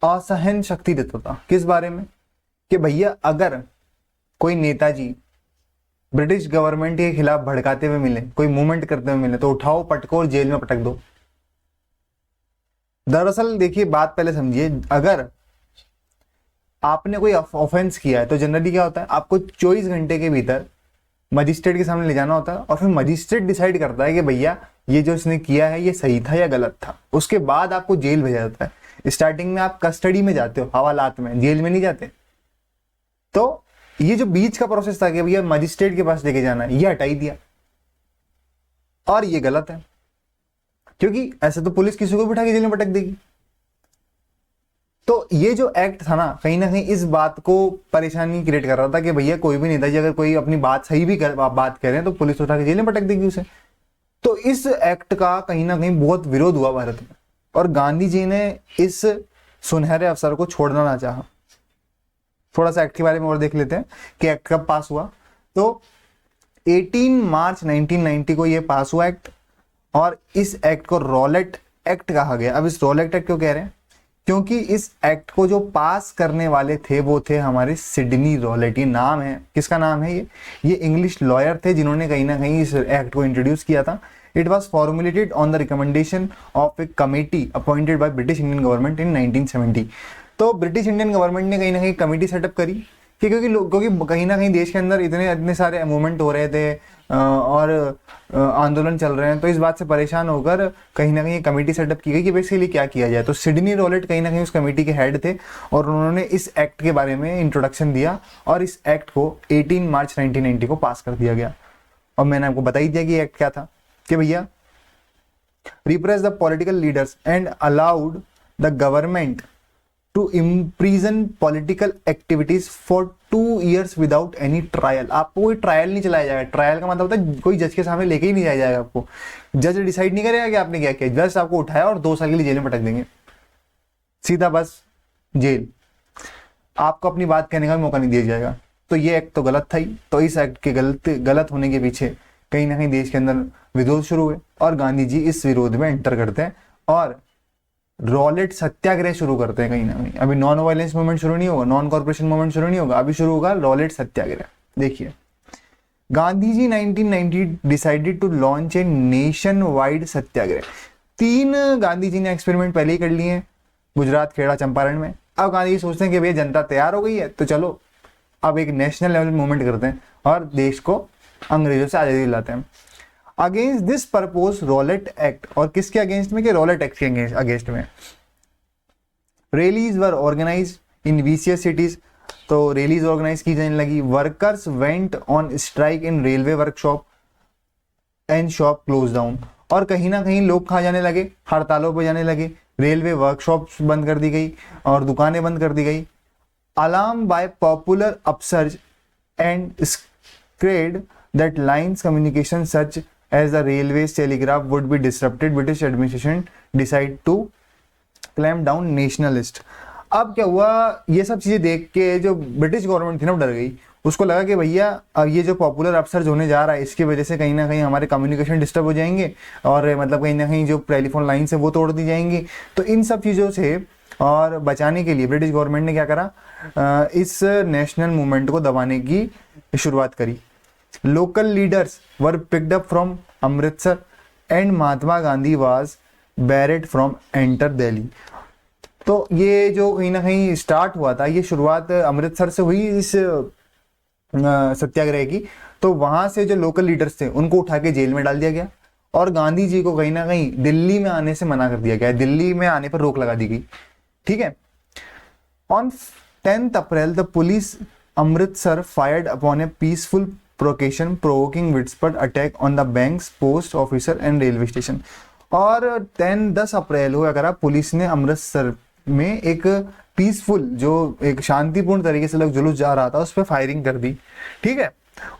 असहन शक्ति देता था। किस बारे में? कि भैया अगर कोई नेताजी ब्रिटिश गवर्नमेंट के खिलाफ भड़काते हुए मिले, कोई मूवमेंट करते हुए मिले, तो उठाओ, पटको और जेल में पटक दो। दरअसल देखिए बात पहले समझिए, अगर आपने कोई ऑफेंस किया है तो जनरली क्या होता है, आपको 24 घंटे के भीतर मजिस्ट्रेट के सामने ले जाना होता है और फिर मजिस्ट्रेट डिसाइड करता है कि भैया ये जो इसने किया है ये सही था या गलत था। उसके बाद आपको जेल भेजा जाता है। स्टार्टिंग में आप कस्टडी में जाते हो, हवालात में, जेल में नहीं जाते। तो ये जो बीच का प्रोसेस था कि भैया मजिस्ट्रेट के पास लेके जाना है, ये हटा ही दिया। और ये गलत है, क्योंकि ऐसे तो पुलिस किसी को भी उठा के जेल में पटक देगी। तो ये जो एक्ट था ना कहीं इस बात को परेशानी क्रिएट कर रहा था कि भैया कोई भी नेताजी अगर कोई अपनी बात सही भी बात कह रहे हैं तो पुलिस उठा के जेल में पटक देगी उसे। तो इस एक्ट का कहीं ना कहीं बहुत विरोध हुआ भारत में, और गांधी जी ने इस सुनहरे अवसर को छोड़ना ना चाहा। थोड़ा सा एक्ट के बारे में और देख लेते हैं कि एक्ट कब पास हुआ। तो 18 मार्च 1990 को ये पास हुआ एक्ट, और इस एक्ट को रॉलेट एक्ट कहा गया। अब इस रॉलेट एक्ट क्यों कह रहे हैं? क्योंकि इस एक्ट को जो पास करने वाले थे वो थे हमारे सिडनी रॉलेट। ये नाम है, किसका नाम है ये इंग्लिश लॉयर थे जिन्होंने कहीं ना कहीं इस एक्ट को इंट्रोड्यूस किया था। It was formulated on the recommendation of A committee appointed by British Indian government in 1970। तो ब्रिटिश इंडियन गवर्नमेंट ने कहीं ना कहीं कमेटी सेटअप करी कि क्योंकि कहीं ना कहीं देश के अंदर इतने सारे मूवमेंट हो रहे थे और आंदोलन चल रहे हैं, तो इस बात से परेशान होकर कहीं ना कहीं कमेटी सेटअप की गई कि बेसिकली क्या किया जाए। तो सिडनी रॉलेट कहीं ना कहीं उस कमेटी के हेड थे और उन्होंने इस एक्ट के बारे में इंट्रोडक्शन दिया, और इस एक्ट को 18 मार्च 1990 को पास कर दिया गया। और मैंने आपको बता ही दिया कि एक्ट क्या था, कि भैया repress the political leaders and allowed the government to imprison political activities for 2 years without any trial. आपको कोई ट्रायल नहीं चलाया जाएगा। ट्रायल का मतलब होता है कोई जज के सामने लेके ही नहीं जाया जाएगा। आपको जज डिसाइड नहीं करेगा कि आपने क्या किया, जज आपको उठाया और 2 साल के लिए जेल में पटक देंगे, सीधा बस जेल। आपको अपनी बात कहने का भी मौका नहीं दिया जाएगा। तो ये एक्ट तो गलत था ही। तो इस एक्ट के गलत होने के पीछे कहीं ना कहीं देश के अंदर विरोध शुरू हुए, और गांधी जी इस विरोध में एंटर करते हैं और रॉलेट सत्याग्रह शुरू करते हैं। कहीं ना कहीं अभी नॉन वायलेंस मूवमेंट शुरू नहीं होगा, नॉन कॉर्पोरेशन मूवमेंट शुरू नहीं होगा, अभी शुरू होगा रॉलेट सत्याग्रह। देखिए Gandhi ji 1990 decided to launch a nationwide satyagraha. 3 Gandhi ji ने एक्सपेरिमेंट पहले ही कर लिए हैं, गुजरात, खेड़ा, चंपारण में। अब गांधी जी सोचते हैं कि भैया जनता तैयार हो गई है, तो चलो अब एक नेशनल लेवल मूवमेंट करते हैं और देश को अंग्रेजों से आजादी दिलाते हैं। Against this purpose Rowlatt Act, और किसके अगेंस्ट में? कि रॉलेट एक्ट के अगेंस्ट में rallies were organise in various cities. तो रैलीज ऑर्गेनाइज की जाने लगी। Workers went on strike in railway workshop and shop close down. और कहीं ना कहीं लोग कहाँ जाने लगे? हड़तालों पर जाने लगे। रेलवे वर्कशॉप्स बंद कर दी गई और दुकानें बंद कर दी गई। Alarm by popular upsurge and spread that lines communication such as the railways telegraph would be disrupted, British administration decide to clamp down nationalist। अब क्या हुआ? ये सब चीजें देख के जो ब्रिटिश गवर्नमेंट थी ना, डर गई। उसको लगा कि भैया अब ये जो पॉपुलर अपसर्ज होने जा रहा है इसकी वजह से कहीं ना कहीं हमारे कम्युनिकेशन डिस्टर्ब हो जाएंगे, और मतलब कहीं ना कहीं जो टेलीफोन लाइन है वो तोड़ दी जाएंगी। तो इन सब चीज़ों से और बचाने के लिए ब्रिटिश गवर्नमेंट ने क्या करा? इस नेशनल मूवमेंट को दबाने की शुरुआत करी। Local leaders were picked up from Amritsar and Mahatma Gandhi was barred from enter Delhi. तो ये जो कहीं ना कहीं स्टार्ट हुआ था, ये शुरुआत अमृतसर से हुई इस सत्याग्रह की। तो वहां से जो लोकल लीडर्स थे उनको उठा के जेल में डाल दिया गया और गांधी जी को कहीं ना कहीं दिल्ली में आने से मना कर दिया गया, दिल्ली में आने पर रोक लगा दी गई। ठीक है। On 10th April the police Amritsar fired upon a peaceful procession provoking widespread attack on the banks, post officer and railway station. और 10 अप्रैल को अगर आप पुलिस ने अमृतसर में एक पीसफुल, जो एक शांतिपूर्ण तरीके से लोग जुलूस जा रहा था, उस पर फायरिंग कर दी। ठीक है।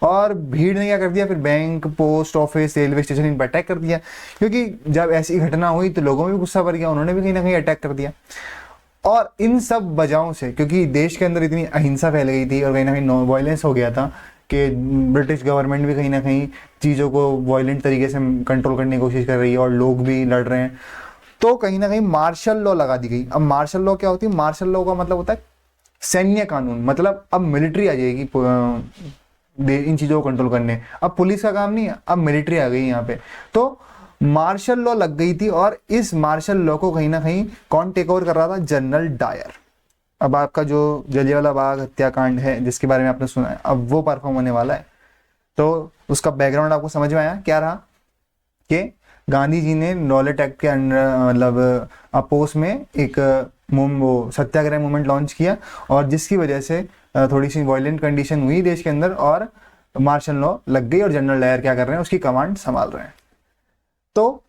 और भीड़ ने क्या कर दिया, फिर bank, post office, railway station इन पर अटैक कर दिया, क्योंकि जब ऐसी घटना हुई तो लोगों में भी गुस्सा भर गया, उन्होंने भी कहीं ना कहीं अटैक कर दिया। और इन सब वजहों से, क्योंकि देश के अंदर इतनी अहिंसा फैल गई थी और कहीं ना कहीं नॉन वायलेंस हो गया था कि ब्रिटिश गवर्नमेंट भी कहीं ना कहीं चीज़ों को वायलेंट तरीके से कंट्रोल करने की कोशिश कर रही है और लोग भी लड़ रहे हैं, तो कहीं ना कहीं मार्शल लॉ लगा दी गई। अब मार्शल लॉ क्या होती है? मार्शल लॉ का मतलब होता है सैन्य कानून, मतलब अब मिलिट्री आ जाएगी इन चीज़ों को कंट्रोल करने। अब पुलिस का काम नहीं है, अब मिलिट्री आ गई यहाँ पे। तो मार्शल लॉ लग गई थी और इस मार्शल लॉ को कहीं ना कहीं कौन टेक ओवर कर रहा था? General Dyer. अब आपका जो जलियांवाला बाग हत्याकांड है जिसके बारे में आपने सुना है, अब वो परफॉर्म होने वाला है। तो उसका बैकग्राउंड आपको समझ में आया क्या रहा? कि गांधी जी ने रॉलेट एक्ट के अंडर मतलब अपोज में एक वो सत्याग्रह मूवमेंट लॉन्च किया और जिसकी वजह से थोड़ी सी वायलेंट कंडीशन हुई देश के अंदर और मार्शल लॉ लग गई और जनरल डायर क्या कर रहे हैं? उसकी कमांड संभाल रहे हैं। तो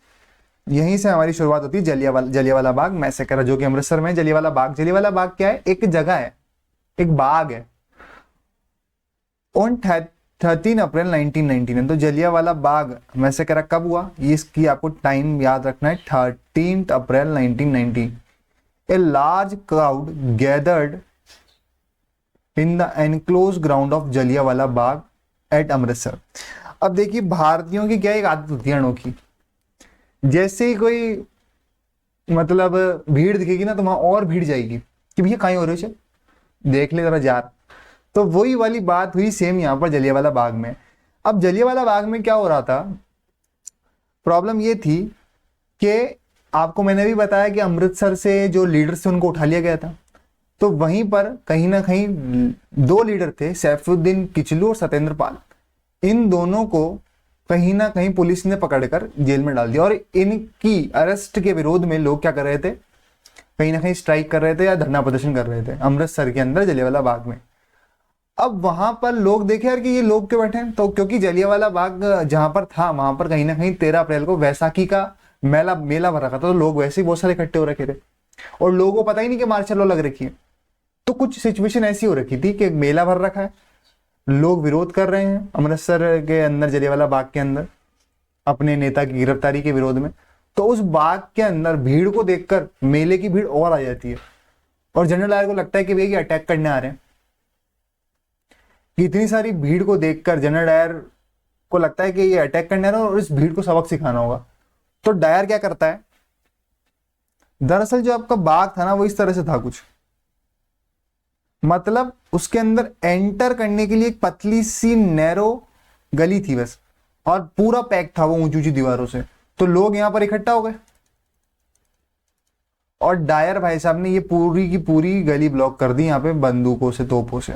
यहीं से हमारी शुरुआत होती है जलियांवाला बाग मैसेकर, जो कि अमृतसर में जलियांवाला बाग। जलियांवाला बाग क्या है? एक जगह है, एक बाग है। ऑन 13 अप्रैल 1919। तो जलियांवाला बाग मैसेकर कब हुआ? इसकी आपको टाइम याद रखना है, 13 अप्रैल 1919। A large crowd gathered in the enclose ground of Jallianwala Bagh at Amritsar. अब देखिए भारतीयों की क्या एक आदत होती है अनोखी, जैसे ही कोई मतलब भीड़ दिखेगी ना तो वहां और भीड़ जाएगी कि भैया कहीं हो रहे हो, देख ले जरा जार। तो वही वाली बात हुई सेम यहाँ पर जलियांवाला बाग में। अब जलियांवाला बाग में क्या हो रहा था? प्रॉब्लम ये थी कि आपको मैंने भी बताया कि अमृतसर से जो लीडर्स थे उनको उठा लिया गया था। तो वहीं पर कहीं ना कहीं दो लीडर थे, सैफुद्दीन किचलू और सत्येंद्र पाल। इन दोनों को कहीं ना कहीं पुलिस ने पकड़कर जेल में डाल दिया और इनकी अरेस्ट के विरोध में लोग क्या कर रहे थे? कहीं ना कहीं स्ट्राइक कर रहे थे या धरना प्रदर्शन कर रहे थे अमृतसर के अंदर जलियांवाला बाग में। अब वहां पर लोग देखे यार कि ये लोग क्यों बैठे हैं, तो क्योंकि जलियांवाला बाग जहां पर था वहां पर कहीं ना कहीं 13 अप्रैल को वैसाखी का मेला भर रखा था, तो लोग वैसे ही बहुत सारे इकट्ठे हो रखे थे और लोगों को पता ही नहीं कि मार्शल लॉ लग रखी है। तो कुछ सिचुएशन ऐसी हो रखी थी कि मेला भर रखा है, लोग विरोध कर रहे हैं अमृतसर के अंदर जलियांवाला बाग के अंदर अपने नेता की गिरफ्तारी के विरोध में। तो उस बाग के अंदर भीड़ को देखकर मेले की भीड़ और आ जाती है और जनरल डायर को लगता है कि भैया अटैक करने आ रहे हैं। इतनी सारी भीड़ को देखकर जनरल डायर को लगता है कि ये अटैक करने आ रहे हैं और इस भीड़ को सबक सिखाना होगा। तो डायर क्या करता है? दरअसल जो आपका बाग था ना वो इस तरह से था कुछ, मतलब उसके अंदर एंटर करने के लिए एक पतली सी नैरो गली थी बस, और पूरा पैक था वो ऊंची ऊंची दीवारों से। तो लोग यहां पर इकट्ठा हो गए और डायर भाई साहब ने ये पूरी की पूरी गली ब्लॉक कर दी यहाँ पे बंदूकों से, तोपों से।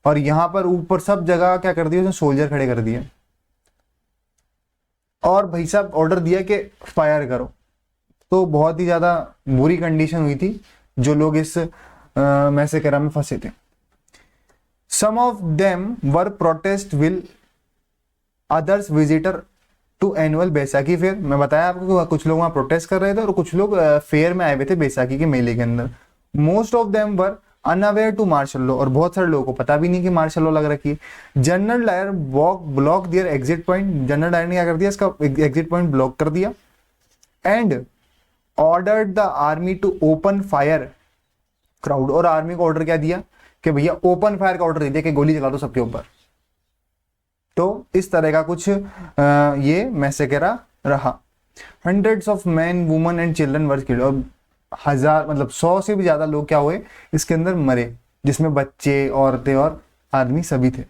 और यहां पर ऊपर सब जगह क्या कर दिया उसने? सोल्जर खड़े कर दिए और भाई साहब ऑर्डर दिया कि फायर करो। तो बहुत ही ज्यादा बुरी कंडीशन हुई थी जो लोग इस मैसेकर में फंसे थे। Some of them were protest while others visitor to annual Baisakhi fair. मैं बताया आपको कुछ लोग वहां प्रोटेस्ट कर रहे थे और कुछ लोग फेयर में आए हुए थे बैसाखी के मेले के अंदर। Most of them were unaware to martial law, और बहुत सारे लोगों को पता भी नहीं कि मार्शल लॉ लग रखी है। जनरल डायर ब्लॉक दियर एग्जिट पॉइंट। जनरल डायर ने क्या कर दिया? इसका एग्जिट पॉइंट ब्लॉक कर दिया and ordered the army to open fire crowd. और आर्मी को ऑर्डर क्या दिया कि भैया ओपन फायर का ऑर्डर दे दिया कि गोली चला दो सबके ऊपर। तो इस तरह का कुछ ये मैसेकेरा रहा। Hundreds of man, women and children were killed. और हजार मतलब 100 से भी ज्यादा लोग क्या हुए इसके अंदर मरे, जिसमें बच्चे, औरतें और आदमी सभी थे।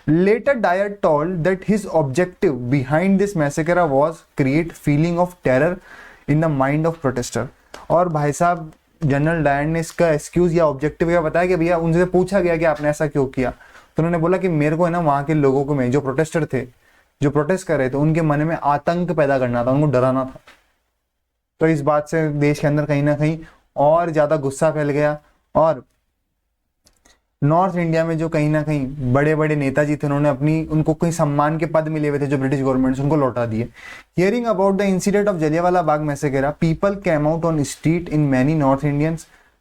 Later, Dyer told that his objective behind this massacre was create feeling of terror in the mind of protester. और भाई साहब जनरल डायर ने इसका एक्सक्यूज या ऑब्जेक्टिव क्या बताया कि भैया उनसे पूछा गया कि आपने ऐसा क्यों किया, तो उन्होंने बोला कि मेरे को है ना वहां के लोगों को, में जो प्रोटेस्टर थे, जो प्रोटेस्ट कर रहे थे, उनके मन में आतंक पैदा करना था, उनको डराना था। तो इस बात से देश के अंदर कहीं ना कहीं और ज्यादा गुस्सा फैल गया, और नॉर्थ इंडिया में जो कहीं ना कहीं बड़े बड़े नेताजी थे, उन्होंने उनको कहीं सम्मान के पद मिले हुए थे जो ब्रिटिश गवर्नमेंट से, उनको लौटा दिए। Hearing about the incident of Jallianwala Bagh massacre, people came out on street in many north Indian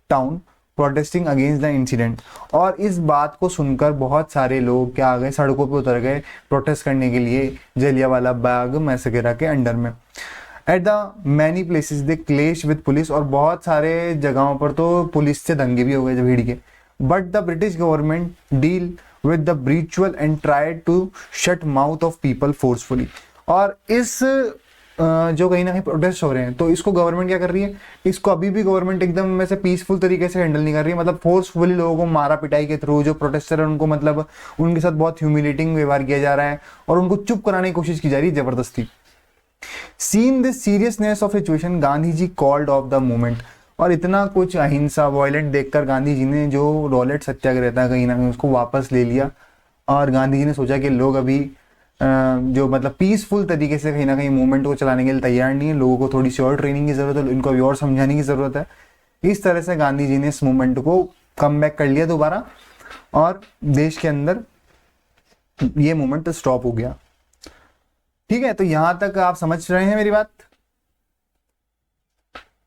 town protesting against the incident. और इस बात को सुनकर बहुत सारे लोग क्या आ गए, सड़कों पर उतर गए प्रोटेस्ट करने के लिए जलियांवाला बाग मैसेकर के अंडर में। एट द मैनी प्लेसेस दे क्लेश विद पुलिस, और बहुत सारे जगहों पर तो पुलिस से दंगे भी हो गए भीड़ के। But the British government deal with the brutal and tried to shut mouth of people forcefully. और इस जो कहीं ना कहीं प्रोटेस्ट हो रहे हैं, तो इसको गवर्नमेंट क्या कर रही है, इसको अभी भी गवर्नमेंट एकदम वैसे पीसफुल तरीके से हैंडल नहीं कर रही है। मतलब फोर्सफुली लोगों को मारा पिटाई के थ्रू, जो प्रोटेस्टर है उनको मतलब उनके साथ बहुत ह्यूमिलेटिंग व्यवहार किया जा रहा है और उनको चुप कराने की कोशिश की जा रही है जबरदस्ती। Seen this seriousness of situation, Gandhi ji called off the movement. और इतना कुछ अहिंसा वॉयलेंट देखकर गांधी जी ने जो रॉलेट सत्याग्रह था कहीं ना कहीं उसको वापस ले लिया, और गांधी जी ने सोचा कि लोग अभी जो मतलब पीसफुल तरीके से कहीं ना कहीं मूवमेंट को चलाने के लिए तैयार नहीं है, लोगों को थोड़ी सी और ट्रेनिंग की जरूरत है, इनको अभी और समझाने की जरूरत है। इस तरह से गांधी जी ने इस मूवमेंट को कम बैक कर लिया दोबारा, और देश के अंदर ये मूवमेंट स्टॉप हो गया। ठीक है, तो यहां तक आप समझ रहे हैं मेरी बात,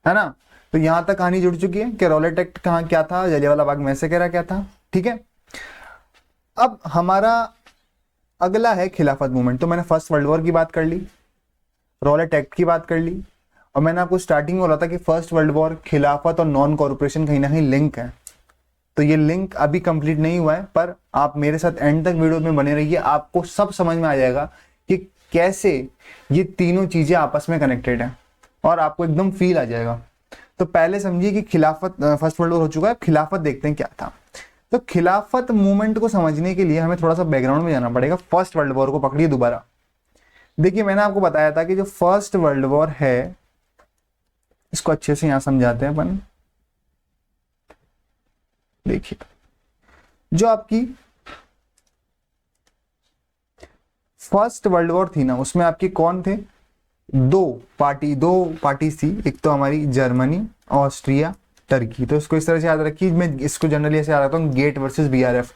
है ना? तो यहां तक कहानी जुड़ चुकी है कि रॉलेट एक्ट कहाँ क्या था, जलियांवाला बाग मैसेकर क्या था। ठीक है, अब हमारा अगला है खिलाफत मूवमेंट। तो मैंने फर्स्ट वर्ल्ड वॉर की बात कर ली, रॉलेट एक्ट की बात कर ली, और मैंने आपको स्टार्टिंग में बोला था कि फर्स्ट वर्ल्ड वॉर, खिलाफत और नॉन कॉर्पोरेशन कहीं ना कहीं लिंक है। तो ये लिंक अभी कंप्लीट नहीं हुआ है, पर आप मेरे साथ एंड तक वीडियो में बने रहिए, आपको सब समझ में आ जाएगा कि कैसे ये तीनों चीजें आपस में कनेक्टेड है, और आपको एकदम फील आ जाएगा। तो पहले समझिए कि खिलाफत, फर्स्ट वर्ल्ड वॉर हो चुका है, खिलाफत देखते हैं क्या था। तो खिलाफत मूवमेंट को समझने के लिए हमें थोड़ा सा बैकग्राउंड में जाना पड़ेगा। फर्स्ट वर्ल्ड वॉर को पकड़िए दोबारा। देखिए, मैंने आपको बताया था कि जो फर्स्ट वर्ल्ड वॉर है, इसको अच्छे से यहां समझाते हैं अपन। देखिए, जो आपकी फर्स्ट वर्ल्ड वॉर थी ना, उसमें आपकी कौन थे, दो पार्टी थी। एक तो हमारी जर्मनी, ऑस्ट्रिया, टर्की। तो इसको इस तरह से याद रखिए, मैं इसको जनरली ऐसे याद रखता हूँ, गेट वर्सेस बीआरएफ।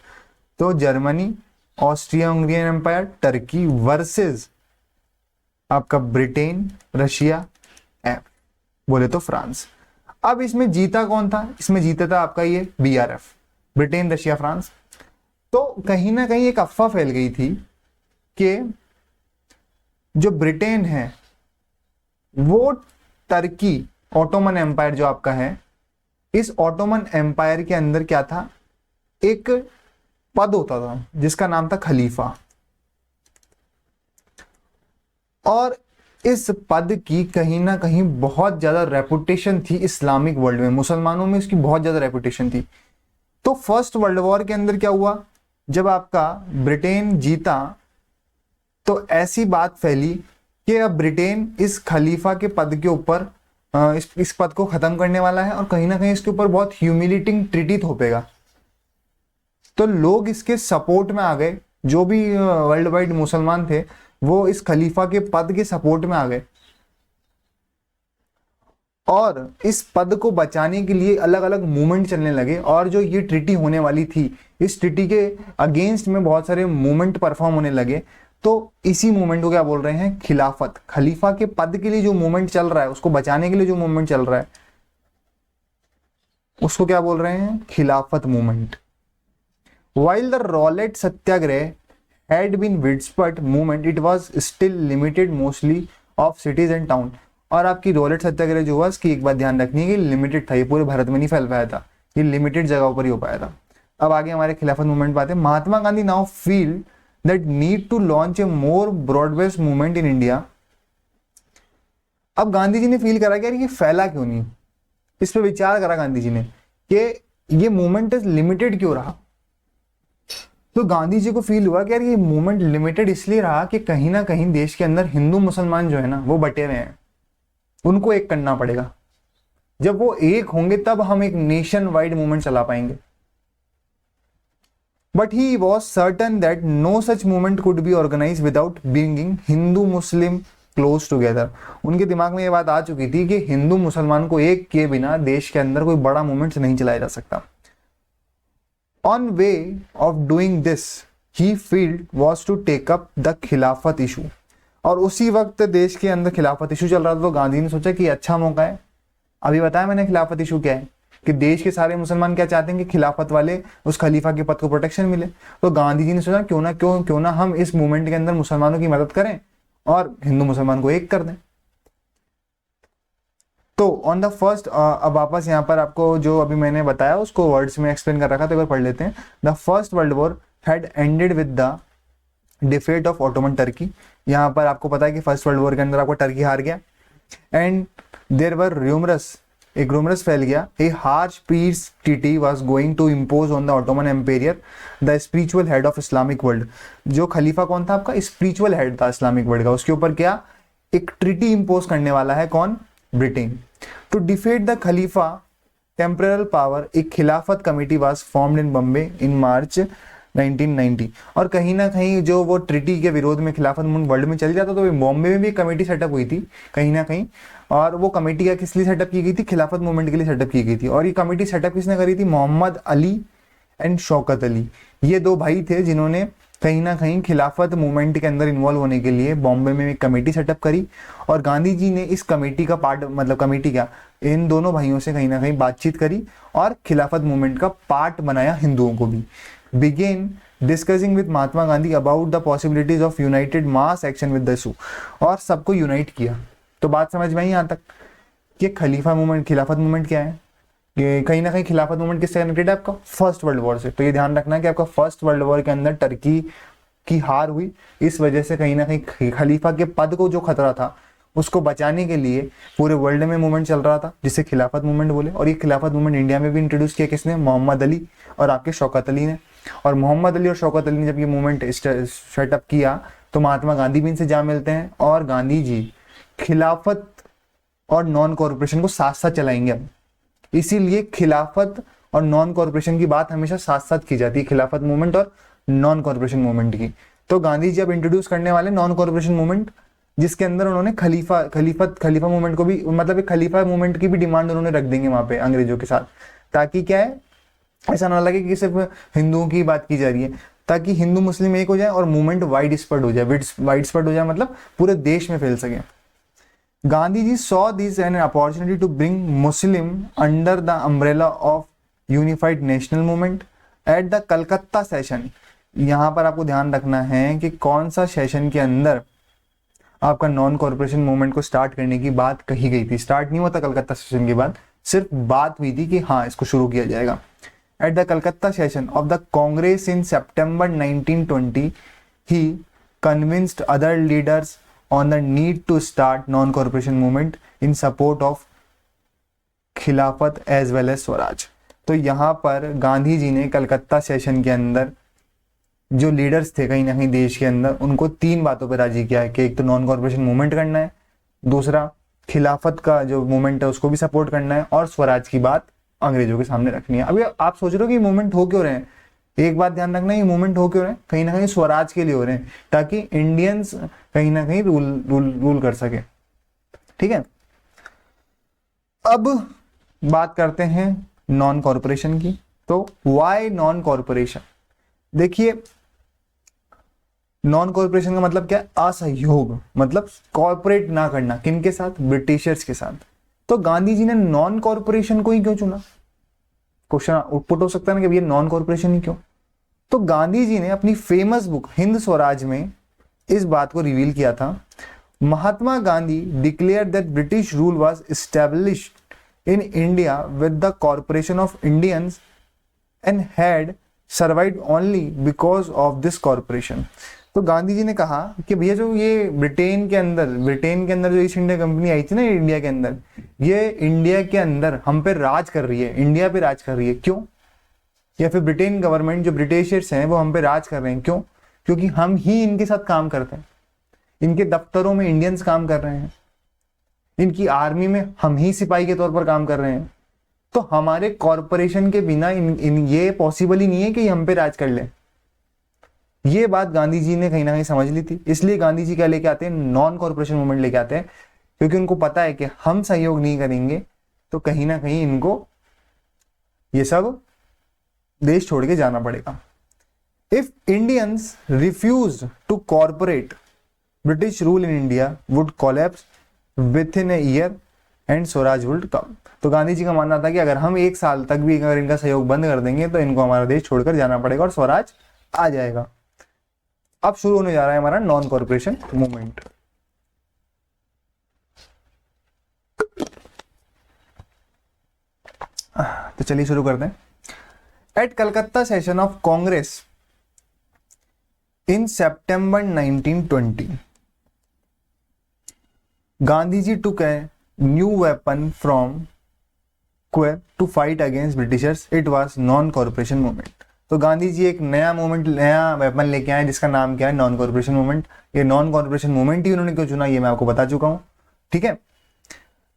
तो Germany, Austria Hungarian empire, Turkey versus आपका ब्रिटेन, रशिया, बोले तो फ्रांस। अब इसमें जीता कौन था, इसमें जीता था आपका ये बीआरएफ, ब्रिटेन, रशिया, फ्रांस। तो कहीं ना कहीं एक अफवाह फैल गई थी कि जो ब्रिटेन है वो टर्की, ऑटोमन एम्पायर जो आपका है, इस ऑटोमन एम्पायर के अंदर क्या था, एक पद होता था जिसका नाम था खलीफा। और इस पद की कहीं ना कहीं बहुत ज्यादा रेपुटेशन थी इस्लामिक वर्ल्ड में, मुसलमानों में इसकी बहुत ज्यादा रेपुटेशन थी। तो फर्स्ट वर्ल्ड वॉर के अंदर क्या हुआ, जब आपका ब्रिटेन जीता तो ऐसी बात फैली कि अब ब्रिटेन इस खलीफा के पद के ऊपर इस पद को खत्म करने वाला है, और कहीं ना कहीं इसके ऊपर बहुत ह्यूमिलेटिंग ट्रीटी थोपेगा। तो लोग इसके सपोर्ट में आ गए, जो भी वर्ल्ड वाइड मुसलमान थे वो इस खलीफा के पद के सपोर्ट में आ गए, और इस पद को बचाने के लिए अलग अलग मूवमेंट चलने लगे। और जो ये ट्रीटी होने वाली थी, इस ट्रीटी के अगेंस्ट में बहुत सारे मूवमेंट परफॉर्म होने लगे। तो इसी मूवमेंट को क्या बोल रहे हैं, खिलाफत। खलीफा के पद के लिए जो मूवमेंट चल रहा है, उसको बचाने के लिए जो मूवमेंट चल रहा है, उसको क्या बोल रहे हैं, खिलाफत movement. While the Rowlatt Satyagraha had been widespread movement, it was still limited mostly of cities and town। और आपकी रॉलेट सत्याग्रह जो हुआ, इसकी एक बात ध्यान रखनी है कि लिमिटेड था, ये पूरे भारत में नहीं फैल पाया था, ये लिमिटेड जगहों पर ही हो पाया था। अब आगे हमारे खिलाफत मूवमेंट बात है। Mahatma Gandhi now feel that need to launch a more broad based movement in India. अब गांधी जी ने फील करा कि यार ये फैला क्यों नहीं, इस पर विचार करा गांधी जी ने कि ये मूवमेंट लिमिटेड क्यों रहा। तो गांधी जी को फील हुआ कि यार ये मूवमेंट लिमिटेड इसलिए रहा कि कहीं ना कहीं देश के अंदर हिंदू मुसलमान जो है ना वो बटे हुए हैं, उनको एक करना पड़ेगा। जब वो एक होंगे तब हम एक नेशन वाइड मूवमेंट चला पाएंगे। But he was certain that no such movement could be organise without bringing Hindu Muslim close together. उनके दिमाग में ये बात आ चुकी थी कि हिंदू मुसलमान को एक किए बिना देश के अंदर कोई बड़ा मूवमेंट नहीं चलाया जा सकता। On way of doing this he field was to take up the Khilafat issue. और उसी वक्त देश के अंदर खिलाफत इशू चल रहा था, तो गांधी ने सोचा कि अच्छा मौका है। अभी बताया मैंने खिलाफत इशू क्या है, कि देश के सारे मुसलमान क्या चाहते हैं कि खिलाफत वाले उस खलीफा के पद को प्रोटेक्शन मिले। तो गांधी जी ने सोचा क्यों ना हम इस मूवमेंट के अंदर मुसलमानों की मदद करें और हिंदू मुसलमान को एक कर दें। तो ऑन द फर्स्ट, अब वापस यहाँ पर आपको जो अभी मैंने बताया उसको वर्ड्स में एक्सप्लेन कर रखा था, एक बार पढ़ लेते हैं। The first World war had ended with the defeat of Ottoman Turkey. यहाँ पर आपको पता है कि फर्स्ट वर्ल्ड वॉर के अंदर आपको टर्की हार गया। एंड देयर वर रूमरस, एक रूमरस फैल गया, ए हार्श पीस टीटी was going to impose on the Ottoman emperor the spiritual head of Islamic world. जो खलीफा कौन था आपका, स्पिरिचुअल हेड था इस्लामिक वर्ल्ड का, उसके ऊपर क्या एक ट्रीटी इम्पोज करने वाला है, कौन, Britain. To defeat the Khalifa temporal power, एक Khilafat committee was formed in Bombay in March 1990। और कहीं ना कहीं जो वो ट्रिटी के विरोध में खिलाफत मूवमेंट वर्ल्ड में चल जाता, तो बॉम्बे में भी एक कमेटी सेटअप हुई थी कहीं ना कहीं। और वो कमेटी का किस लिए सेटअप की गई थी, खिलाफत मूवमेंट के लिए सेटअप की गई थी। और ये कमेटी सेटअप किसने करी थी, मोहम्मद अली एंड शौकत अली। ये दो भाई थे जिन्होंने कहीं ना कहीं खिलाफत मूवमेंट के अंदर इन्वॉल्व होने के लिए बॉम्बे में एक कमेटी सेटअप करी। और गांधी जी ने इस कमेटी का पार्ट, मतलब कमेटी क्या, इन दोनों भाइयों से कहीं ना कहीं बातचीत करी और खिलाफत मूवमेंट का पार्ट बनाया हिंदुओं को भी। Began discussing with Mahatma Gandhi about the possibilities of united mass action with the issue, और सबको यूनाइट किया। तो बात समझ में आई यहाँ तक कि खलीफा मूवमेंट, खिलाफत मूवमेंट क्या है, ये कहीं ना कहीं खिलाफत मूवमेंट किससे कनेक्टेड है, आपका फर्स्ट वर्ल्ड वॉर से। तो ये ध्यान रखना है कि आपका फर्स्ट वर्ल्ड वॉर के अंदर टर्की की हार हुई, इस वजह से कहीं ना कहीं खलीफा के पद को जो खतरा था उसको बचाने के लिए पूरे वर्ल्ड में मूवमेंट चल रहा था, जिसे खिलाफत मूवमेंट बोले। और ये खिलाफत मूवमेंट इंडिया में भी इंट्रोड्यूस किया किसने, मोहम्मद अली और आपके शौकत अली ने। और मोहम्मद अली और शौकत अली ने जब ये मूवमेंट सेटअप किया तो महात्मा गांधी भी इनसे जा मिलते हैं, और गांधी जी खिलाफत और नॉन कॉर्पोरेशन को साथ साथ चलाएंगे अब। इसीलिए खिलाफत और नॉन कॉर्पोरेशन की बात हमेशा साथ साथ की जाती है, खिलाफत मूवमेंट और नॉन कॉर्पोरेशन मूवमेंट की। तो गांधी जी अब इंट्रोड्यूस करने वाले नॉन कॉर्पोरेशन मूवमेंट, जिसके अंदर उन्होंने खलीफा मूवमेंट को भी, मतलब एक खलीफा मूवमेंट की भी डिमांड उन्होंने रख देंगे वहां पे अंग्रेजों के साथ, ताकि क्या है, ऐसा ना लगे कि सिर्फ हिंदुओं की बात की जा रही है, ताकि हिंदू मुस्लिम एक हो जाए और मूवमेंट वाइड स्प्रेड हो जाए, वाइड स्प्रेड हो जाए, मतलब पूरे देश में फैल सके। Gandhi ji saw this an opportunity to bring Muslim under the umbrella of unified national movement at the Calcutta session. यहाँ पर आपको ध्यान रखना है कि कौन सा सेशन के अंदर आपका नॉन कॉर्पोरेशन मूवमेंट को स्टार्ट करने की बात कही गई थी। स्टार्ट नहीं हुआ था कलकत्ता सेशन के बाद, सिर्फ बात हुई थी कि हाँ इसको शुरू किया जाएगा। At the Calcutta session of the Congress in September 1920 he convinced other leaders on the need to start non corporation movement in support of Khilafat as well as swaraj. तो यहाँ पर गांधी जी ने कलकत्ता सेशन के अंदर जो लीडर्स थे कहीं ना कहीं देश के अंदर, उनको 3 बातों पर राजी किया है कि एक तो नॉन कॉर्पोरेशन मूवमेंट करना है, दूसरा खिलाफत का जो मूवमेंट है उसको भी सपोर्ट करना है, और स्वराज की बात अंग्रेजों के सामने रखनी है। अभी आप सोच रहे हो कि मूवमेंट हो क्यों रहे हैं, एक बात ध्यान रखना, ये मूवमेंट हो क्यों रहे हैं, कहीं ना कहीं स्वराज के लिए हो रहे हैं, ताकि इंडियंस कहीं ना कहीं रूल कर सके। ठीक है, अब बात करते हैं नॉन कॉर्पोरेशन की। तो वाई नॉन कॉर्पोरेशन, देखिए नॉन कॉर्पोरेशन का मतलब क्या है, असहयोग, मतलब कॉर्पोरेट ना करना, किनके साथ, ब्रिटिशर्स के साथ। तो गांधी जी ने नॉन कॉर्पोरेशन को ही क्यों चुना, क्वेश्चन पुट हो सकता है ना कि ये नॉन कॉर्पोरेशन ही क्यों। तो गांधी जी ने अपनी फेमस बुक हिंद स्वराज में इस बात को रिवील किया था। Mahatma Gandhi declare that British rule was established in India with the corporation of Indians and had survived only because of this corporation. तो गांधी जी ने कहा कि भैया जो ये ब्रिटेन के अंदर जो ईस्ट इंडिया कंपनी आई थी ना इंडिया के अंदर, ये इंडिया के अंदर हम पे राज कर रही है, इंडिया पे राज कर रही है। क्यों, या फिर ब्रिटेन गवर्नमेंट, जो ब्रिटिशर्स हैं वो हम पे राज कर रहे हैं। क्यों? क्योंकि हम ही इनके साथ काम करते हैं, इनके दफ्तरों में इंडियंस काम कर रहे हैं, इनकी आर्मी में हम ही सिपाही के तौर पर काम कर रहे हैं। तो हमारे कॉरपोरेशन के बिना ये पॉसिबल ही नहीं है कि हम पे राज कर ले। ये बात गांधी जी ने कहीं ना कहीं समझ ली थी, इसलिए गांधी जी क्या लेके आते हैं, नॉन कॉरपोरेशन मूवमेंट लेके आते हैं, क्योंकि उनको पता है कि हम सहयोग नहीं करेंगे तो कहीं ना कहीं इनको ये सब देश छोड़ के जाना पड़ेगा। If Indians refuse to corporate, British rule in India would collapse within a year and swaraj would come. तो गांधी जी का मानना था कि अगर हम 1 साल तक भी अगर इनका सहयोग बंद कर देंगे तो इनको हमारा देश छोड़कर जाना पड़ेगा और स्वराज आ जाएगा। अब शुरू होने जा रहा है हमारा नॉन कॉर्पोरेशन मूवमेंट। तो चलिए शुरू करते हैं। At Calcutta session of Congress in September 1920, Gandhi ji took a new weapon from Quer to fight against Britishers. It was non-cooperation movement. तो गांधी जी एक नया मूवमेंट, नया वेपन लेके आए जिसका नाम क्या है, नॉन कॉर्पोरेशन मूवमेंट। ये नॉन कॉर्पोरेशन मूवमेंट ही उन्होंने क्यों चुना ये मैं आपको बता चुका हूं, ठीक है।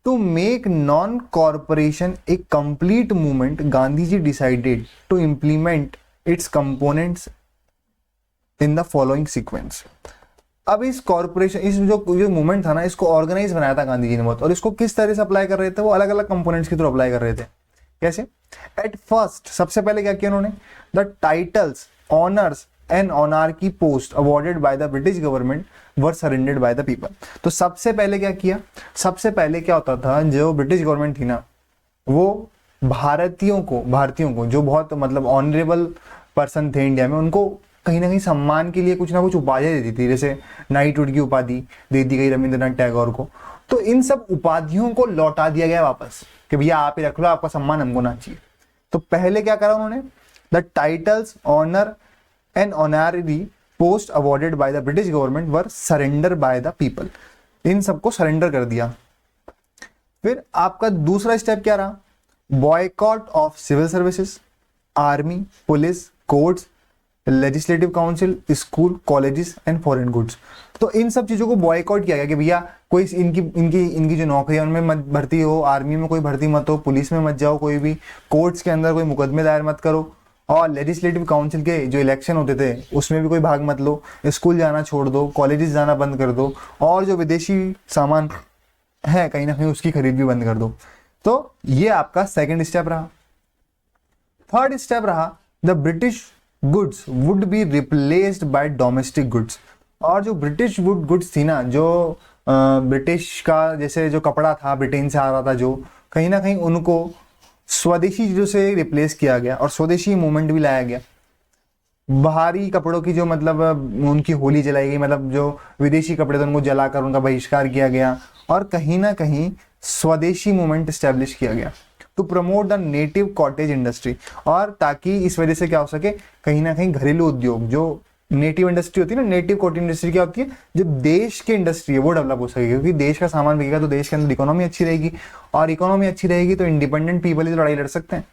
To make non corporation a complete movement, Gandhi ji decided to implement its components in the following sequence. अब इस कॉर्पोरेशन, इस जो मूवमेंट था ना, इसको ऑर्गेनाइज बनाया था गांधी जी ने बहुत, और इसको किस तरह से अप्लाई कर रहे थे, वो अलग अलग कंपोनेंट्स के थ्रू अप्लाई कर रहे थे। कैसे? एट फर्स्ट, सबसे पहले क्या किया उन्होंने, the titles, honours and honorary post awarded by the British government were surrendered by the people. तो सबसे पहले क्या किया, सबसे पहले क्या होता था, जो ब्रिटिश गवर्नमेंट थी ना, वो भारतीयों को जो बहुत मतलब ऑनरेबल पर्सन थे इंडिया में, उनको कहीं ना कहीं सम्मान के लिए कुछ ना कुछ उपाधियां देती थी। जैसे नाइटहुड की उपाधि दे दी गई रविंद्रनाथ टैगोर को। तो इन सब उपाधियों को लौटा दिया गया वापस कि भैया आप ही रख लो, आपका सम्मान हमको ना चाहिए। तो पहले क्या करा उन्होंने, the titles, honour and honorary post awarded by the British government were surrender by the people. इन सबको सरेंडर कर दिया। फिर आपका दूसरा स्टेप क्या रहा, boycott of civil services, army, police, courts, legislative council, school, colleges and foreign goods. तो इन सब चीजों को बॉयकॉट किया गया कि भैया कोई इनकी जो नौकरी है उनमें मत भर्ती हो, आर्मी में कोई भर्ती मत हो, पुलिस में मत जाओ, कोई भी कोर्ट्स के अंदर कोई मुकदमे दायर मत करो, और लेजिस्लेटिव काउंसिल के जो इलेक्शन होते थे उसमें भी कोई भाग मत लो, स्कूल जाना छोड़ दो, कॉलेजेस जाना बंद कर दो, और जो विदेशी सामान है कहीं ना कहीं उसकी खरीद भी बंद कर दो। तो ये आपका सेकेंड स्टेप रहा। थर्ड स्टेप रहा, the British goods would be replaced by domestic goods. और जो ब्रिटिश गुड्स थी ना, जो ब्रिटिश का जैसे जो कपड़ा था ब्रिटेन से आ रहा था, जो कहीं ना कहीं उनको स्वदेशी चीजों से रिप्लेस किया गया और स्वदेशी मूवमेंट भी लाया गया। बाहरी कपड़ों की जो मतलब उनकी होली जलाई गई, मतलब जो विदेशी कपड़े थे उनको जलाकर उनका बहिष्कार किया गया, और कहीं ना कहीं स्वदेशी मूवमेंट स्टैब्लिश किया गया to promote the native cottage industry. और ताकि इस वजह से क्या हो सके, कहीं ना कहीं घरेलू उद्योग, जो नेटिव इंडस्ट्री होती है ना, नेटिव कॉटेज इंडस्ट्री क्या होती है, जो देश की इंडस्ट्री है वो डेवलप हो सकेगी, क्योंकि देश का सामान बिकेगा तो देश के अंदर इकोनॉमी अच्छी रहेगी, और इकोनॉमी अच्छी रहेगी तो इंडिपेंडेंट पीपल ही तो लड़ाई लड़ सकते हैं।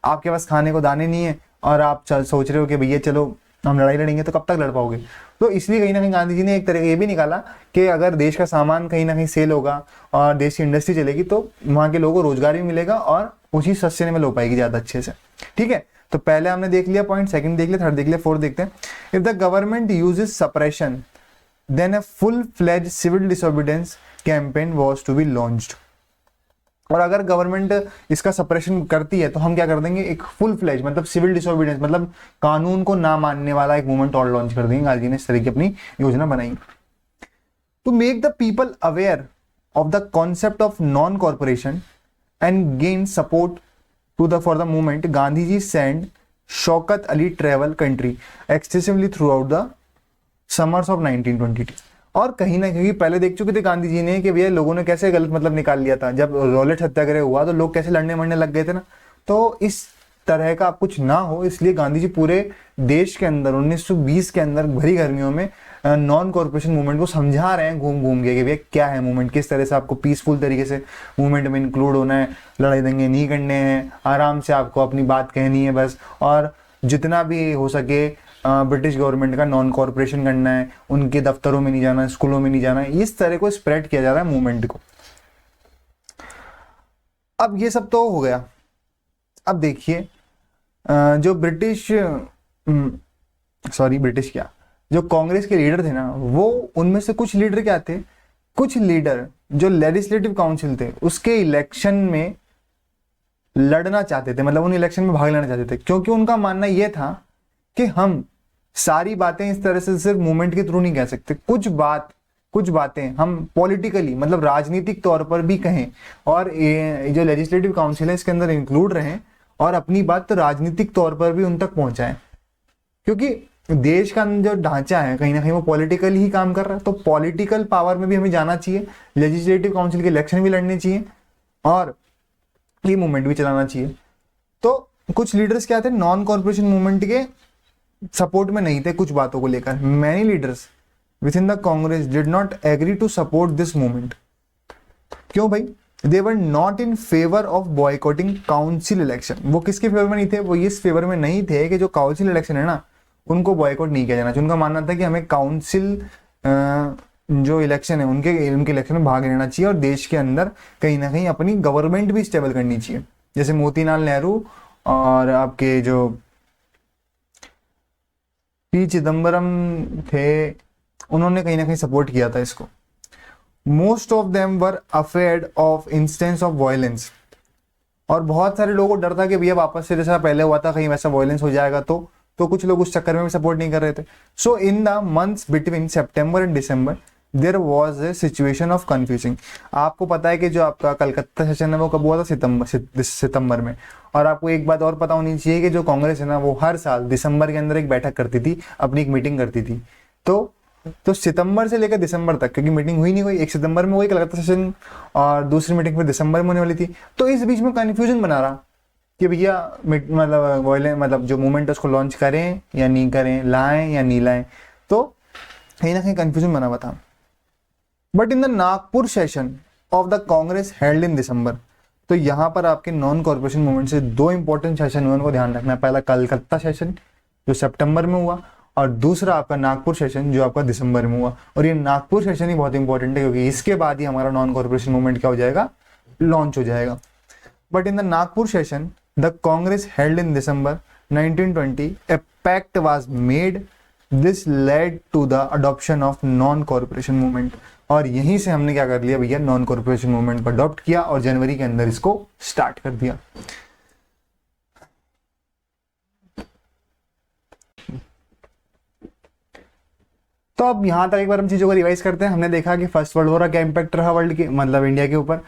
आपके पास खाने को दाने नहीं है और आप सोच रहे हो कि भैया चलो हम लड़ाई लड़ेंगे, तो कब तक लड़ पाओगे। तो इसलिए कहीं ना कहीं गांधी जी ने एक तरह ये भी निकाला कि अगर देश का सामान कहीं ना कहीं सेल होगा और देश की इंडस्ट्री चलेगी तो वहां के लोगों को रोजगार भी मिलेगा और उसी सस्टेनेबल हो पाएगी ज्यादा अच्छे से। ठीक है, तो पहले हमने देख लिया पॉइंट, सेकंड देख लिया, थर्ड देख लिया, फोर्थ देखते हैं। If the government uses suppression then a full fledge civil disobedience campaign was to be launched. और अगर गवर्नमेंट इसका सप्रेशन करती है तो हम क्या कर देंगे, एक फुल फ्लेज मतलब सिविल डिसोबीडियंस मतलब कानून को ना मानने वाला एक मूवमेंट और लॉन्च कर देंगे। गांधी जी ने इस तरह की अपनी योजना बनाई। To make the people aware of the concept of non corporation and gain support for the movement, Gandhi ji sent Shaukat Ali travel country extensively throughout the summers of 1922। और कहीं ना कहीं पहले देख चुके थे गांधी जी ने कि भैया लोगों ने कैसे गलत मतलब निकाल लिया था। जब रॉलेट सत्याग्रह हुआ तो लोग कैसे लड़ने मरने लग गए थे ना, तो इस तरह का कुछ ना हो इसलिए गांधी जी पूरे देश के अंदर 1920 के अंदर भरी गर्मियों में नॉन कॉर्पोरेशन मूवमेंट को समझा रहे हैं घूम घूम के कि भैया क्या है मूवमेंट, किस तरह से आपको पीसफुल तरीके से मूवमेंट में इंक्लूड होना है, लड़ाई दंगे नहीं करने हैं, आराम से आपको अपनी बात कहनी है बस, और जितना भी हो सके ब्रिटिश गवर्नमेंट का नॉन कॉर्पोरेशन करना है, उनके दफ्तरों में नहीं जाना है, स्कूलों में नहीं जाना है, इस तरह को स्प्रेड किया जा रहा है मूवमेंट को। अब ये सब तो हो गया। अब देखिए जो ब्रिटिश क्या, जो कांग्रेस के लीडर थे ना, वो उनमें से कुछ लीडर क्या थे, कुछ लीडर जो लेजिस्लेटिव काउंसिल थे उसके इलेक्शन में लड़ना चाहते थे, मतलब उन इलेक्शन में भाग लेना चाहते थे, क्योंकि उनका मानना यह था कि हम सारी बातें इस तरह से सिर्फ मूवमेंट के थ्रू नहीं कह सकते, कुछ बातें हम पॉलिटिकली मतलब राजनीतिक तौर पर भी कहें, और जो लेजिस्लेटिव काउंसिल है इसके अंदर इंक्लूड रहें और अपनी बात तो राजनीतिक तौर पर भी उन तक पहुंचाएं, क्योंकि देश का जो ढांचा है कहीं ना कहीं वो पॉलिटिकल ही काम कर रहा है, तो पॉलिटिकल पावर में भी हमें जाना चाहिए, लेजिस्लेटिव काउंसिल के इलेक्शन भी लड़ने चाहिए और ये मूवमेंट भी चलाना चाहिए। तो कुछ लीडर्स क्या थे, नॉन कॉर्पोरेशन मूवमेंट के सपोर्ट में नहीं थे कुछ बातों को लेकर। Many leaders within the Congress did not agree to support this movement. क्यों भाई? They were not in favour of boycotting council election. वो किसके फेवर में नहीं थे? वो इस फेवर में नहीं थे कि जो काउंसिल इलेक्शन है ना उनको बॉयकॉट नहीं किया जाना चाहिए। उनका मानना था कि हमें काउंसिल जो इलेक्शन है उनके इलेक्शन में भाग लेना चाहिए और देश के अंदर कहीं ना कहीं अपनी गवर्नमेंट भी स्टेबल करनी चाहिए। जैसे मोतीलाल नेहरू और आपके जो पी चिदम्बरम थे, उन्होंने कहीं ना कहीं सपोर्ट किया था इसको। Most of them were afraid of instances of violence, और बहुत सारे लोगों को डर था कि भैया वापस से जैसा पहले हुआ था कहीं वैसा वायलेंस हो जाएगा, तो कुछ लोग उस चक्कर में भी सपोर्ट नहीं कर रहे थे। So in the months between September and December there was a situation of confusing. आपको पता है कि जो आपका कलकत्ता सेशन है वो कब हुआ था? सितंबर में। और आपको एक बात और पता होनी चाहिए कि जो कांग्रेस है ना वो हर साल दिसंबर के अंदर एक बैठक करती थी, अपनी एक मीटिंग करती थी। तो सितंबर से लेकर दिसंबर तक, क्योंकि मीटिंग हुई नहीं कोई, एक सितंबर में हुई कलकत्ता सेशन और दूसरी मीटिंग फिर दिसंबर में होने वाली थी। तो इस बीच में कंफ्यूजन बना रहा कि भैया मतलब जो मूवमेंट है उसको लॉन्च करें या नहीं करें, लाएं या नहीं लाएं, तो कहीं ना कहीं कंफ्यूजन बना हुआ था। But in the Nagpur session of the Congress held in December, तो यहाँ पर आपके नॉन कॉर्पोरेशन मूवमेंट से दो इंपॉर्टेंट सेशन हुए, उनको ध्यान रखना है। पहला कलकत्ता सेशन जो सितंबर में हुआ और दूसरा आपका नागपुर सेशन जो आपका दिसंबर में हुआ। और ये नागपुर सेशन ही बहुत इंपॉर्टेंट है क्योंकि इसके बाद ही हमारा नॉन कॉर्पोरेशन मूवमेंट क्या हो जाएगा? लॉन्च हो जाएगा। But in the Nagpur session the Congress held in December 1920 a pact was made, this led to the adoption of non corporation movement. और यहीं से हमने क्या कर लिया भैया? नॉन कॉर्पोरेशन मूवमेंट को अडॉप्ट किया और जनवरी के अंदर इसको स्टार्ट कर दिया। तो अब यहां तक एक बार हम चीजों को रिवाइज करते हैं। हमने देखा कि फर्स्ट वर्ल्ड वॉर का क्या इंपैक्ट रहा वर्ल्ड के, मतलब इंडिया के ऊपर।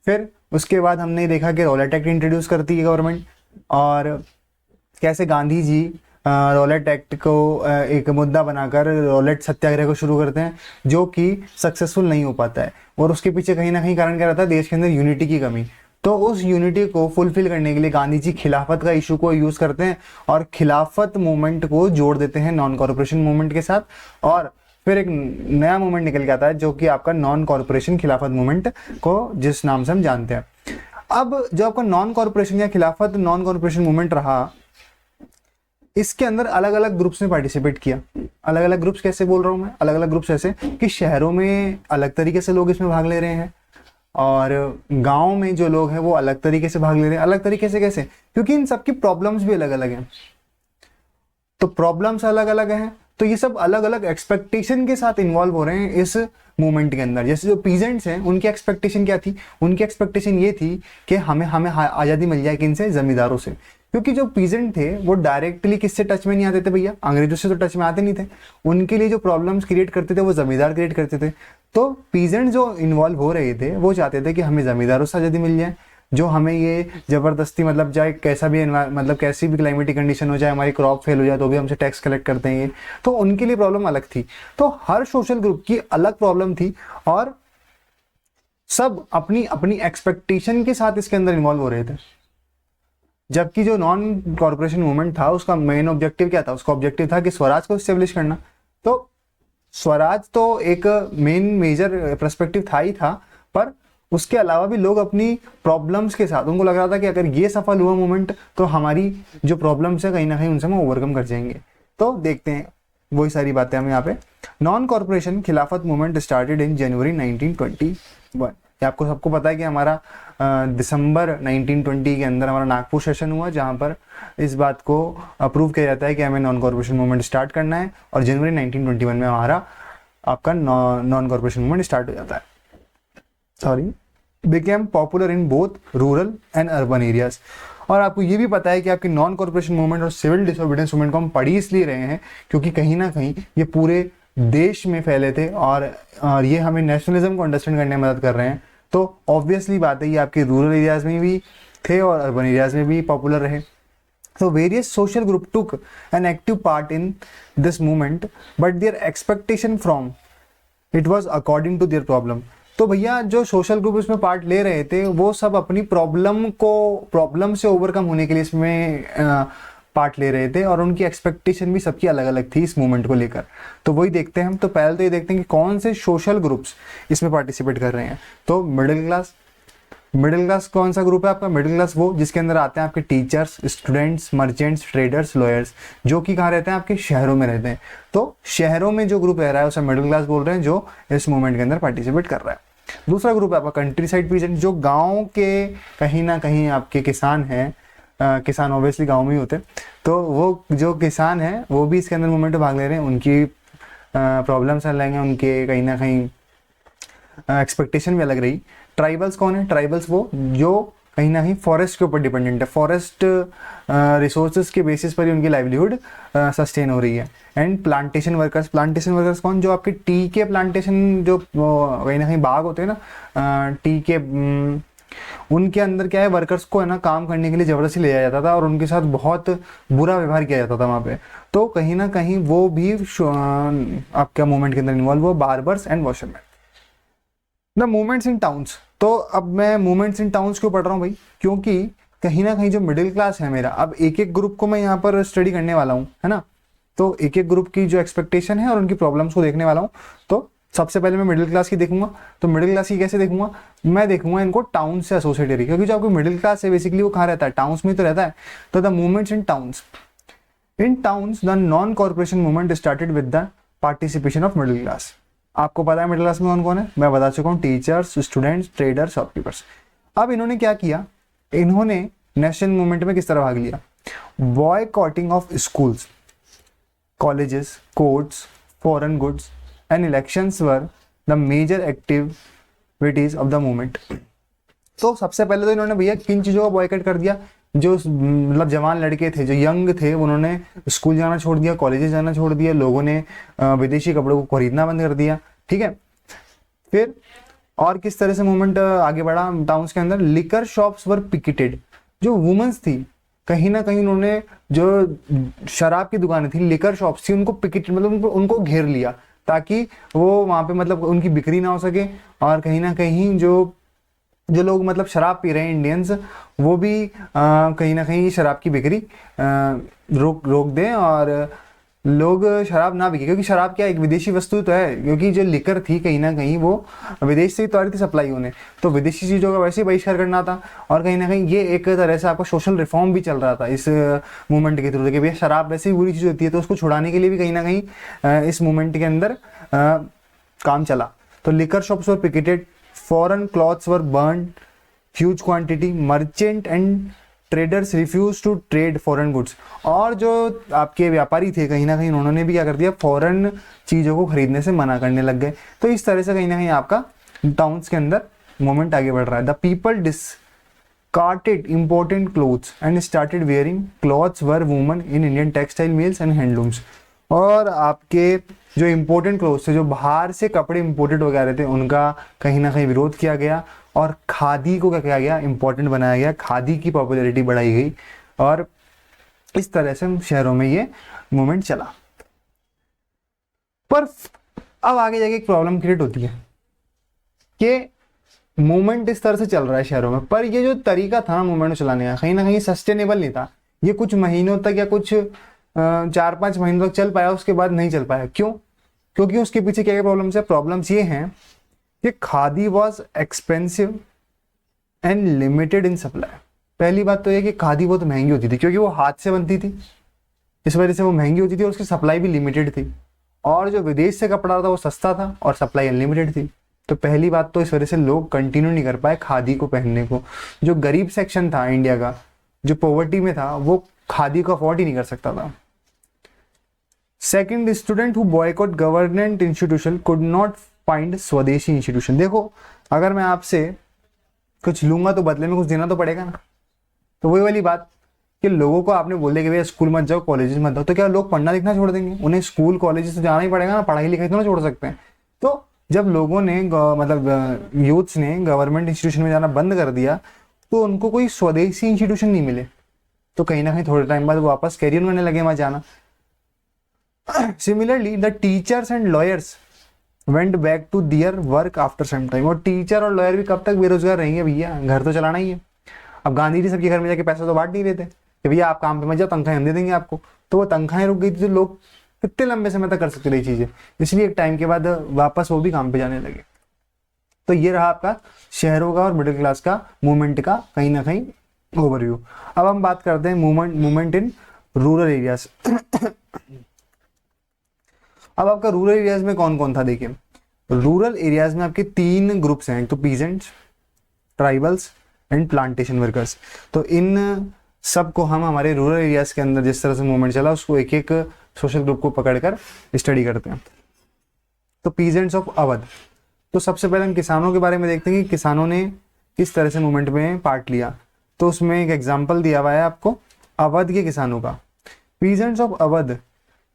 फिर उसके बाद हमने देखा कि रॉलेट एक्ट इंट्रोड्यूस करती है गवर्नमेंट, और कैसे गांधी जी रॉलेट एक्ट को एक मुद्दा बनाकर रॉलेट सत्याग्रह को शुरू करते हैं, जो कि सक्सेसफुल नहीं हो पाता है। और उसके पीछे कहीं ना कहीं कारण क्या रहता है? देश के अंदर यूनिटी की कमी। तो उस यूनिटी को फुलफिल करने के लिए गांधी जी खिलाफत का इशू को यूज करते हैं और खिलाफत मूवमेंट को जोड़ देते हैं नॉन कॉर्पोरेशन मूवमेंट के साथ, और फिर एक नया मूवमेंट निकल के आता है जो कि आपका नॉन कॉर्पोरेशन खिलाफत मूवमेंट को जिस नाम से हम जानते हैं। अब जो आपका नॉन कॉर्पोरेशन या खिलाफत नॉन कॉर्पोरेशन मूवमेंट रहा, इसके अंदर अलग अलग ग्रुप्स ने पार्टिसिपेट किया। अलग अलग ग्रुप्स कैसे बोल रहा हूं मैं? अलग अलग ग्रुप्स ऐसे कि शहरों में अलग तरीके से लोग इसमें भाग ले रहे हैं और गांव में जो लोग हैं वो अलग तरीके से भाग ले रहे हैं। अलग तरीके से कैसे? क्योंकि इन सबकी प्रॉब्लम्स भी अलग अलग हैं। तो प्रॉब्लम्स अलग अलग हैं, तो ये सब अलग अलग एक्सपेक्टेशन के साथ इन्वॉल्व हो रहे हैं इस मूवमेंट के अंदर। जैसे जो पीजेंट्स हैं उनकी एक्सपेक्टेशन क्या थी? उनकी एक्सपेक्टेशन ये थी कि हमें आज़ादी मिल जाए किनसे? जमींदारों से। क्योंकि जो पीजेंट थे वो डायरेक्टली किससे टच में नहीं आते थे भैया? अंग्रेजों से तो टच में आते नहीं थे। उनके लिए जो प्रॉब्लम्स क्रिएट करते थे वो जमींदार क्रिएट करते थे। तो पीजेंट जो इन्वॉल्व हो रहे थे वो चाहते थे कि हमें जमींदारों से आज़ादी मिल जाए, जो हमें ये जबरदस्ती मतलब चाहे कैसा भी मतलब कैसी भी क्लाइमेटिक कंडीशन हो जाए, हमारी क्रॉप फेल हो जाए तो भी हमसे टैक्स कलेक्ट करते हैं ये। तो उनके लिए प्रॉब्लम अलग थी। तो हर सोशल ग्रुप की अलग प्रॉब्लम थी और सब अपनी अपनी एक्सपेक्टेशन के साथ इसके अंदर इन्वॉल्व हो रहे थे। जबकि जो नॉन कॉर्पोरेशन मूवमेंट था उसका मेन ऑब्जेक्टिव क्या था? उसका ऑब्जेक्टिव था कि स्वराज को एस्टेब्लिश करना। तो स्वराज तो एक मेन मेजर पर्सपेक्टिव था ही था, पर उसके अलावा भी लोग अपनी प्रॉब्लम्स के साथ, उनको लग रहा था कि अगर ये सफल हुआ मूवमेंट तो हमारी जो प्रॉब्लम्स है कहीं ना कहीं उनसे हम ओवरकम कर जाएंगे। तो देखते हैं वही सारी बातें हम यहाँ पे। नॉन कॉर्पोरेशन खिलाफत मूवमेंट स्टार्टेड इन जनवरी 1921। ये आपको सबको पता है कि हमारा दिसंबर 1920 के अंदर हमारा नागपुर सेशन हुआ, जहाँ पर इस बात को अप्रूव किया जाता है कि हमें नॉन कॉर्पोरेशन मूवमेंट स्टार्ट करना है, और जनवरी 1921 में हमारा आपका नॉन कॉर्पोरेशन मूवमेंट स्टार्ट हो जाता है। Sorry, became popular in both rural and urban areas. और आपको ये भी पता है कि आपकी नॉन कॉर्पोरेशन मूवमेंट और सिविल डिसोबीडियंस मूवमेंट को हम पढ़ ही इसलिए रहे हैं क्योंकि कहीं ना कहीं ये पूरे देश में फैले थे, और ये हमें नेशनलिज्म को अंडरस्टैंड करने में मदद कर रहे हैं। तो ऑब्वियसली बात है, ये आपके रूरल एरियाज में भी थे और अर्बन एरियाज में भी पॉपुलर रहे। So various social group took an active part in this movement, but their expectation from it was according to their problem। तो भैया जो सोशल ग्रुप इसमें पार्ट ले रहे थे वो सब अपनी प्रॉब्लम से ओवरकम होने के लिए इसमें पार्ट ले रहे थे, और उनकी एक्सपेक्टेशन भी सबकी अलग अलग थी इस मूवमेंट को लेकर। तो वही देखते हैं हम। तो पहले तो ये देखते हैं कि कौन से सोशल ग्रुप्स इसमें पार्टिसिपेट कर रहे हैं। तो मिडिल क्लास कौन सा ग्रुप है आपका? मिडिल क्लास वो जिसके अंदर आते हैं आपके teachers, students, merchants, traders, lawyers, जो कि कहाँ रहते हैं? आपके शहरों में रहते हैं। तो शहरों में जो ग्रुप रह रहा है उसे मिडिल क्लास बोल रहे हैं, जो इस मूवमेंट के अंदर पार्टिसिपेट कर रहा है। दूसरा ग्रुप है आपका कंट्री साइड पीजेंट, जो गाँव के कहीं ना कहीं आपके किसान हैं। किसान ऑब्वियसली गाँव में ही होते हैं, तो वो जो किसान हैं वो भी इसके अंदर मूवमेंट में भाग ले रहे हैं। उनकी प्रॉब्लम्स अलग हैं, उनके कहीं ना कहीं एक्सपेक्टेशन भी अलग रही। ट्राइबल्स कौन है? ट्राइबल्स वो जो कहीं ना कहीं फॉरेस्ट के ऊपर डिपेंडेंट है, फॉरेस्ट रिसोर्सेज के बेसिस पर ही उनकी लाइवलीहुड सस्टेन हो रही है। एंड प्लांटेशन वर्कर्स कौन? जो आपके टी के प्लांटेशन, जो कहीं ना कहीं बाग होते हैं ना टी के, उनके अंदर क्या है, वर्कर्स को है ना काम करने के लिए जबरदस्ती ले जाया जाता था और उनके साथ बहुत बुरा व्यवहार किया जाता था वहाँ पे। तो कहीं ना कहीं वो भी आपका मूवमेंट के अंदर इन्वॉल्व हो। Barbers and washerman. The movements in towns. तो अब मैं मूवमेंट्स इन टाउन्स क्यों पढ़ रहा हूँ भाई? क्योंकि कहीं ना कहीं जो मिडिल क्लास है मेरा, अब एक एक ग्रुप को मैं यहाँ पर स्टडी करने वाला हूँ, है ना। तो एक एक ग्रुप की जो एक्सपेक्टेशन है और उनकी प्रॉब्लम्स को देखने वाला हूँ। तो सबसे पहले मैं मिडिल क्लास की देखूंगा। तो मिडिल क्लास की कैसे देखूंगा? मैं देखूंगा इनको टाउन से एसोसिएटेड, क्योंकि जो आपको मिडिल क्लास है बेसिकली वो कहाँ रहता है? टाउन्स में तो रहता है। तो the movements in towns. In towns the non corporation movement started with the participation of middle class. आपको पता है मिडिल क्लास में कौन कौन है? मैं बता चुका हूँ, टीचर्स, स्टूडेंट्स, ट्रेडर्स, शॉपकीपर्स। अब इन्होंने क्या किया? इन्होंने नेशनल मूवमेंट में किस तरह भाग लिया? Boycotting of schools, colleges, courts, foreign goods and elections were the major activities of the movement. तो सबसे पहले तो इन्होंने भैया किन चीज़ों का बॉयकॉट कर दिया? जो मतलब जवान लड़के थे, जो यंग थे, उन्होंने स्कूल जाना छोड़ दिया, कॉलेजेस जाना छोड़ दिया, लोगों ने विदेशी कपड़ों को खरीदना बंद कर दिया। ठीक है। फिर और किस तरह से मूवमेंट आगे बढ़ा टाउन्स के अंदर? लिकर शॉप्स वर पिकेटेड। जो वुमेन्स थी कहीं ना कहीं उन्होंने, जो शराब की दुकानें थी, लिकर शॉप्स थी, उनको पिकेट मतलब उनको घेर लिया ताकि वो वहाँ पे मतलब उनकी बिक्री ना हो सके, और कहीं ना कहीं जो लोग मतलब शराब पी रहे हैं इंडियंस, वो भी कहीं ना कहीं शराब की बिक्री रोक दें और लोग शराब ना बिके, क्योंकि शराब क्या एक विदेशी वस्तु तो है, क्योंकि जो लिकर थी कहीं ना कहीं वो विदेश से ही तो आ रही थी सप्लाई होने, तो विदेशी चीज़ों का वैसे ही बहिष्कार करना था। और कहीं ना कहीं ये एक तरह से आपका सोशल रिफॉर्म भी चल रहा था इस मूवमेंट के थ्रू कि भैया शराब वैसे ही बुरी चीज़ होती है, तो उसको छुड़ाने के लिए भी कहीं ना कहीं इस मूवमेंट के अंदर काम चला। तो liquor shops were picketed, foreign cloths were burned huge quantity, merchant and traders refused to trade foreign goods। और जो आपके व्यापारी थे कहीं ना कहीं उन्होंने भी क्या कर दिया? फॉरेन चीज़ों को खरीदने से मना करने लग गए। तो इस तरह से कहीं ना कहीं आपका टाउन्स के अंदर मूवमेंट आगे बढ़ रहा है। The people discarded important clothes and started wearing clothes were women in Indian textile mills and handlooms। और आपके जो इम्पोर्टेंट क्लोथ्स थे, जो बाहर से कपड़े इम्पोर्टेड वगैरह थे, उनका कहीं ना कहीं विरोध किया गया और खादी को क्या किया गया? इम्पोर्टेंट बनाया गया, खादी की पॉपुलैरिटी बढ़ाई गई, और इस तरह से शहरों में ये मूवमेंट चला। पर अब आगे जाके एक प्रॉब्लम क्रिएट होती है कि मूवमेंट इस तरह से चल रहा है शहरों में, पर ये जो तरीका था ना मूवमेंट को चलाने का, कहीं ना कहीं सस्टेनेबल नहीं था। ये कुछ महीनों तक या कुछ 4-5 महीनों तक चल पाया, उसके बाद नहीं चल पाया। क्यों? क्योंकि उसके पीछे क्या क्या प्रॉब्लम्स है? प्रॉब्लम्स ये हैं कि khadi was expensive and limited in supply. पहली बात तो ये कि खादी बहुत महंगी होती थी क्योंकि वो हाथ से बनती थी, इस वजह से वो महंगी होती थी और उसकी सप्लाई भी लिमिटेड थी। और जो विदेश से कपड़ा था वो सस्ता था और सप्लाई अनलिमिटेड थी। तो पहली बात तो इस वजह से लोग कंटिन्यू नहीं कर पाए खादी को पहनने को। जो गरीब सेक्शन था इंडिया का, जो पॉवर्टी में था, वो खादी को अफोर्ड ही नहीं कर सकता था। Second, student who boycott government institution could not find स्वदेशी इंस्टीट्यूशन। देखो, अगर मैं आपसे कुछ लूंगा तो बदले में कुछ देना तो पड़ेगा ना। तो वही वाली बात कि लोगों को आपने बोल दिया कि भैया स्कूल मत जाओ, कॉलेजेस मत जाओ, तो क्या लोग पढ़ना लिखना छोड़ देंगे? उन्हें स्कूल कॉलेजेस तो जाना ही पड़ेगा ना, पढ़ाई लिखाई तो ना छोड़ सकते हैं। तो जब लोगों ने मतलब यूथ्स ने गवर्नमेंट इंस्टीट्यूशन में जाना बंद कर दिया तो उनको कोई स्वदेशी इंस्टीट्यूशन नहीं मिले, तो कहीं ना कहीं थोड़े टाइम बाद वापस कैरियर करने लगे वहां जाना। Similarly the teachers and lawyers went back to their work after some time. और टीचर और लॉयर भी कब तक बेरोजगार रहेंगे भैया? घर तो चलाना ही है। अब गांधी जी सबके घर में जाके पैसा तो बांट नहीं देते कि भैया आप काम पे मत जाओ, तनख्वाहें हम दे देंगे आपको। तो वो तनख्वाहें रुक गई थी तो लोग कितने लंबे समय तक कर सकते थे चीजें, इसलिए एक टाइम के बाद वापस वो भी काम पे जाने लगे। तो ये रहा आपका शहरों का और मिडिल क्लास का मूवमेंट का कहीं ना कहीं ओवरव्यू। अब हम बात करते हैं मूवमेंट इन रूरल एरियाज। अब आपका रूरल एरियाज में कौन कौन था? देखिए, रूरल एरियाज में आपके 3 ग्रुप्स हैं, एक तो peasants, tribals and plantation workers. तो इन सब को हम हमारे रूरल एरियाज के अंदर जिस तरह से मूवमेंट चला उसको एक एक सोशल ग्रुप को पकड़कर स्टडी करते हैं। तो पीजेंट्स ऑफ अवध, तो सबसे पहले हम किसानों के बारे में देखते हैं कि किसानों ने किस तरह से मूवमेंट में पार्ट लिया। तो उसमें एक एग्जाम्पल दिया हुआ है आपको अवध के किसानों का। Peasants of Awadh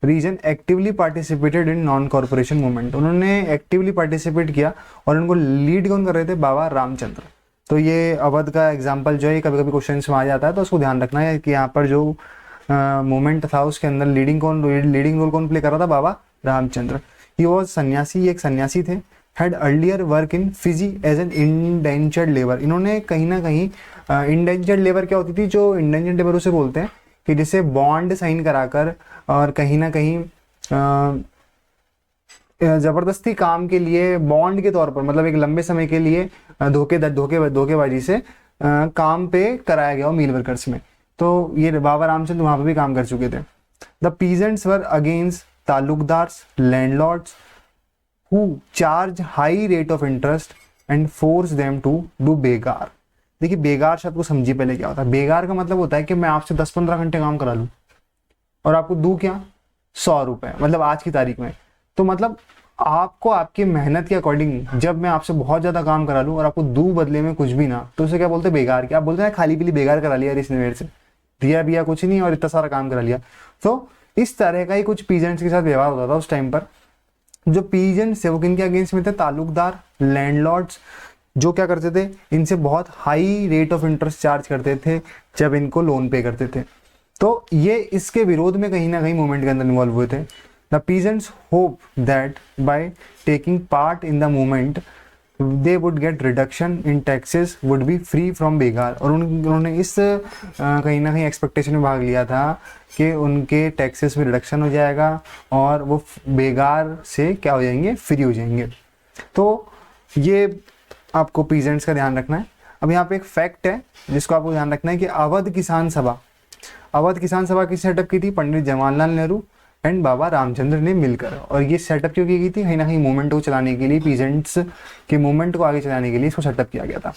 region actively participated in non corporation movement. उन्होंने एक्टिवली पार्टिसिपेट किया और उनको लीड कौन कर रहे थे? बाबा रामचंद्र। तो ये अवध का एग्जाम्पल जो है कभी कभी क्वेश्चन में आ जाता है, तो उसको ध्यान रखना है कि यहाँ पर जो मूवमेंट था उसके अंदर लीडिंग रोल कौन प्ले कर रहा था? बाबा रामचंद्र। ही वॉज सन्यासी, एक सन्यासी थे। Had earlier work in Fiji as an indentured labour. इन्होंने कहीं ना कहीं इंडेंचर्ड लेबर क्या होती थी? जो इंडेंचर्ड लेबर उसे बोलते हैं कि जिसे बॉन्ड साइन कराकर और कहीं ना कहीं जबरदस्ती काम के लिए बॉन्ड के तौर पर, मतलब एक लंबे समय के लिए धोखेबाजी से काम पे कराया गया मिल वर्कर्स में। तो ये बाबा रामचंद्र वहां पर भी काम कर चुके थे। The peasants were against taluqdars, landlords who charge high rate of interest and force them to do begar. देखिए, बेगार शब्द को समझिए पहले क्या होता है। बेगार का मतलब होता है कि मैं आपसे 10-15 घंटे काम करा लूं और आपको दूं क्या? 100 रुपए, मतलब आज की तारीख में। तो मतलब आपको आपकी मेहनत के अकॉर्डिंग जब मैं आपसे बहुत ज्यादा काम करा लूं और आपको दूं बदले में कुछ भी ना, तो उसे क्या बोलते हैं? बेगार। क्या आप बोलते हैं? खाली पीली बेगार करा लिया इसने मेरे से, दिया बिया कुछ नहीं और इतना सारा काम करा लिया। तो इस तरह का ही कुछ पीजेंट्स के साथ व्यवहार होता था उस टाइम पर। जो पीजेंट्स थे वो किनके अगेंस्ट में थे? तालुकदार, लैंडलॉर्ड्स, जो क्या करते थे? इनसे बहुत high rate of interest charge करते थे जब इनको लोन पे करते थे। तो ये इसके विरोध में कहीं ना कहीं मूवमेंट के अंदर इन्वॉल्व हुए थे। The peasants hope that by taking part in the movement they would get reduction in taxes, would be free from begar. और उन्होंने इस कहीं ना कहीं एक्सपेक्टेशन में भाग लिया था कि उनके टैक्सेस में रिडक्शन हो जाएगा और वो बेगार से क्या हो जाएंगे? फ्री हो जाएंगे। तो ये आपको पीजेंट्स का ध्यान रखना है। अब यहाँ पे एक फैक्ट है जिसको आपको ध्यान रखना है कि अवध किसान सभा की सेटअप की थी पंडित जवाहरलाल नेहरू एंड बाबा रामचंद्र ने मिलकर। और ये सेटअप क्यों की गई थी? कहीं ना कहीं मूवमेंट को चलाने के लिए, पीजेंट्स के मूवमेंट को आगे चलाने के लिए इसको सेटअप किया गया था।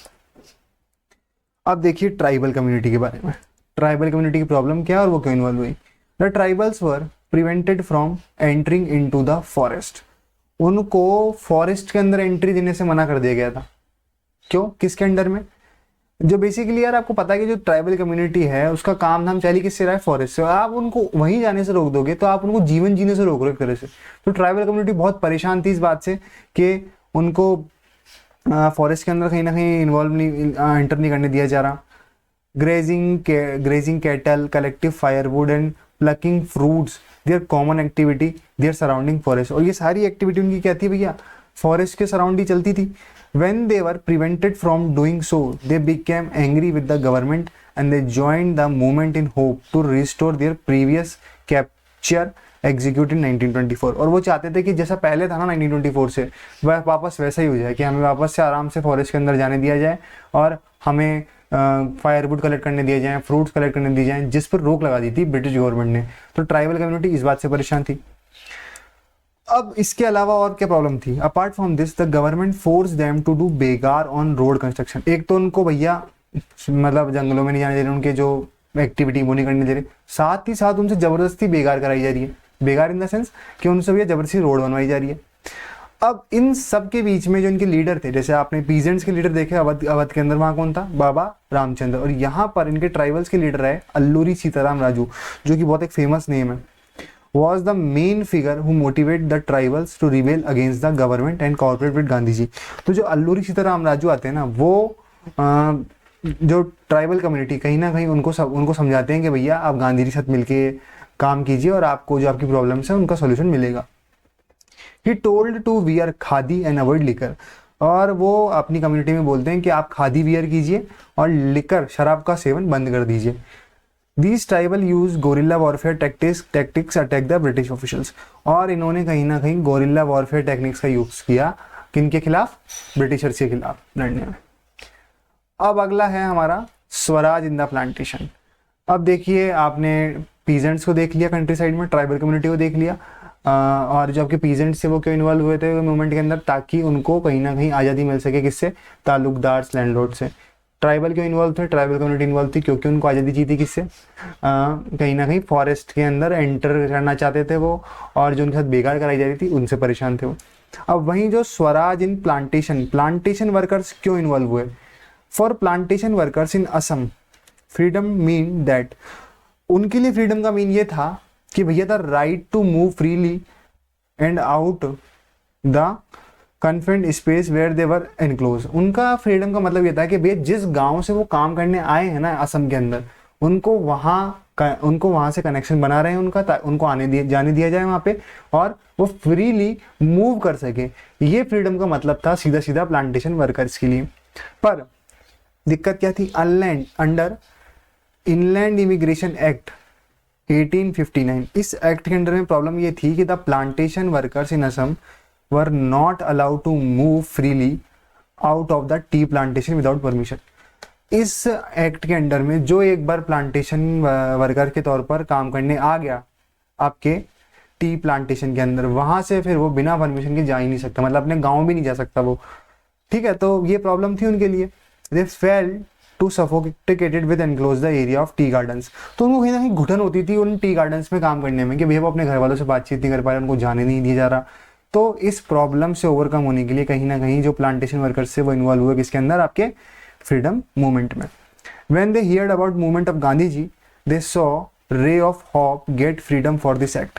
अब देखिए ट्राइबल कम्युनिटी के बारे में। ट्राइबल कम्युनिटी की प्रॉब्लम क्या है और वो क्यों इन्वॉल्व हुई? The tribals were prevented from entering into the forest. उनको फॉरेस्ट के अंदर एंट्री देने से मना कर दिया गया था। क्यों? किसके अंडर में? जो बेसिकली यार आपको पता है कि जो ट्राइबल कम्युनिटी है उसका काम धाम चाली किससे रहा है? फॉरेस्ट से। आप उनको वहीं जाने से रोक दोगे तो आप उनको जीवन जीने से रोक रहे हो एक तरह से। तो ट्राइबल कम्युनिटी बहुत परेशान थी इस बात से कि उनको फॉरेस्ट के अंदर कहीं ना कहीं इन्वॉल्व नहीं, एंटर नहीं करने दिया जा रहा। Grazing cattle, collective firewood and plucking fruits, their common activity their surrounding forest. और ये सारी एक्टिविटी उनकी क्या थी भैया? फॉरेस्ट के सराउंडिंग चलती थी। When they were prevented from doing so, they became angry with the government and they joined the movement in hope to restore their previous capture execute in 1924। और वो चाहते थे कि जैसा पहले था ना 1924 से, वह वापस वैसा ही हो जाए, कि हमें वापस से आराम से फॉरेस्ट के अंदर जाने दिया जाए और हमें फायरवुड कलेक्ट करने दिए जाएँ, फ्रूट्स कलेक्ट करने दिए जाएँ, जिस पर रोक लगा दी थी ब्रिटिश गवर्नमेंट ने। तो ट्राइबल कम्युनिटी इस बात से परेशान थी। अब इसके अलावा और क्या प्रॉब्लम थी? Apart from this the government force them to do begar on road construction. एक तो उनको भैया मतलब जंगलों में नहीं जाने दे रहे, उनके जो एक्टिविटी वो नहीं करने दे रहे, साथ ही साथ उनसे जबरदस्ती बेगार कराई जा रही है। बेगार इन द सेंस कि उनसे भैया जबरदस्ती रोड बनवाई जा रही है। अब इन सब के बीच में जो इनके लीडर थे, जैसे आपने पीजेंट्स के लीडर देखे अवध के अंदर, वहाँ कौन था? बाबा रामचंद्र। और यहाँ पर इनके ट्राइबल्स के लीडर है अल्लूरी सीताराम राजू, जो कि बहुत एक फेमस नेम है। was the main figure who motivated the tribals to rebel against the government and cooperate with Gandhi ji. तो जो अल्लूरी सीताराम राजू आते हैं ना, वो जो ट्राइबल कम्युनिटी कहीं ना कहीं उनको समझाते हैं कि भैया आप गांधी जी के साथ मिलके काम कीजिए और आपको जो आपकी प्रॉब्लम्स है उनका सॉल्यूशन मिलेगा। He told to wear khadi and avoid liquor। और वो अपनी कम्युनिटी में बोलते हैं कि आप खादी वियर कीजिए और लिकर शराब का सेवन बंद कर दीजिए। These tribal use guerrilla warfare tactics attack the British officials। और इन्होंने कहीं ना कहीं गोरिल्ला वॉरफेयर टेक्निक्स का यूज किया किनके खिलाफ? ब्रिटिशर्स के खिलाफ लड़ने में। अब अगला है हमारा स्वराज इन द प्लांटेशन। अब देखिए, आपने पीजेंट्स को देख लिया कंट्री साइड में, ट्राइबल कम्युनिटी को देख लिया, और जो आपके पीजेंट्स थे वो क्यों इन्वॉल्व हुए थे मूवमेंट के अंदर? ताकि उनको कहीं ना कहीं आज़ादी मिल सके। किससे? ताल्लुकदार लैंडलॉर्ड से। ट्राइबल क्यों इन्वॉल्व थे? ट्राइबल कम्युनिटी इन्वॉल्व थी क्योंकि उनको आज़ादी चाहिए किससे? कहीं ना कहीं फॉरेस्ट के अंदर एंटर करना चाहते थे वो, और जो उनके साथ बेगार कराई जा रही थी उनसे परेशान थे वो। अब वहीं जो स्वराज इन प्लांटेशन वर्कर्स क्यों इन्वॉल्व हुए? For plantation workers in Assam freedom mean that, उनके लिए फ्रीडम का मीन ये था कि भैया the right to move freely and out the confined space where they were enclose. उनका फ्रीडम का मतलब ये था कि भैया जिस गांव से वो काम करने आए हैं ना असम के अंदर, उनको वहाँ से कनेक्शन बना रहे हैं उनका, उनको जाने दिया जाए वहाँ पे और वो फ्रीली मूव कर सके। ये फ्रीडम का मतलब था सीधा सीधा प्लांटेशन वर्कर्स के लिए। पर दिक्कत क्या थी? अंडर इनलैंड इमिग्रेशन एक्ट 1859, इस एक्ट के अंडर में प्रॉब्लम ये थी कि the plantation workers in Assam were not allowed to move freely out of the tea plantation without permission। इस एक्ट के अंडर में जो एक बार प्लांटेशन वर्कर के तौर पर काम करने आ गया आपके टी प्लांटेशन के अंदर, वहां से फिर वो बिना परमिशन के जा ही नहीं सकता, मतलब अपने गांव भी नहीं जा सकता वो। ठीक है, तो ये प्रॉब्लम थी उनके लिए। They fail to suffocated with enclose the area of tea gardens. तो उनको कहीं ना कहीं घुटन होती थी उन टी गार्डन्स में काम करने में कि भैया वो अपने घर वालों से बातचीत नहीं कर पा रहे, उनको जाने नहीं दिया जा रहा। तो इस प्रॉब्लम से ओवरकम होने के लिए कहीं ना कहीं जो प्लांटेशन वर्कर्स से वो इन्वॉल्व हुए किसके अंदर? आपके फ्रीडम मूवमेंट में। When they heard about movement of Gandhi ji they saw ray of hope get freedom for this act.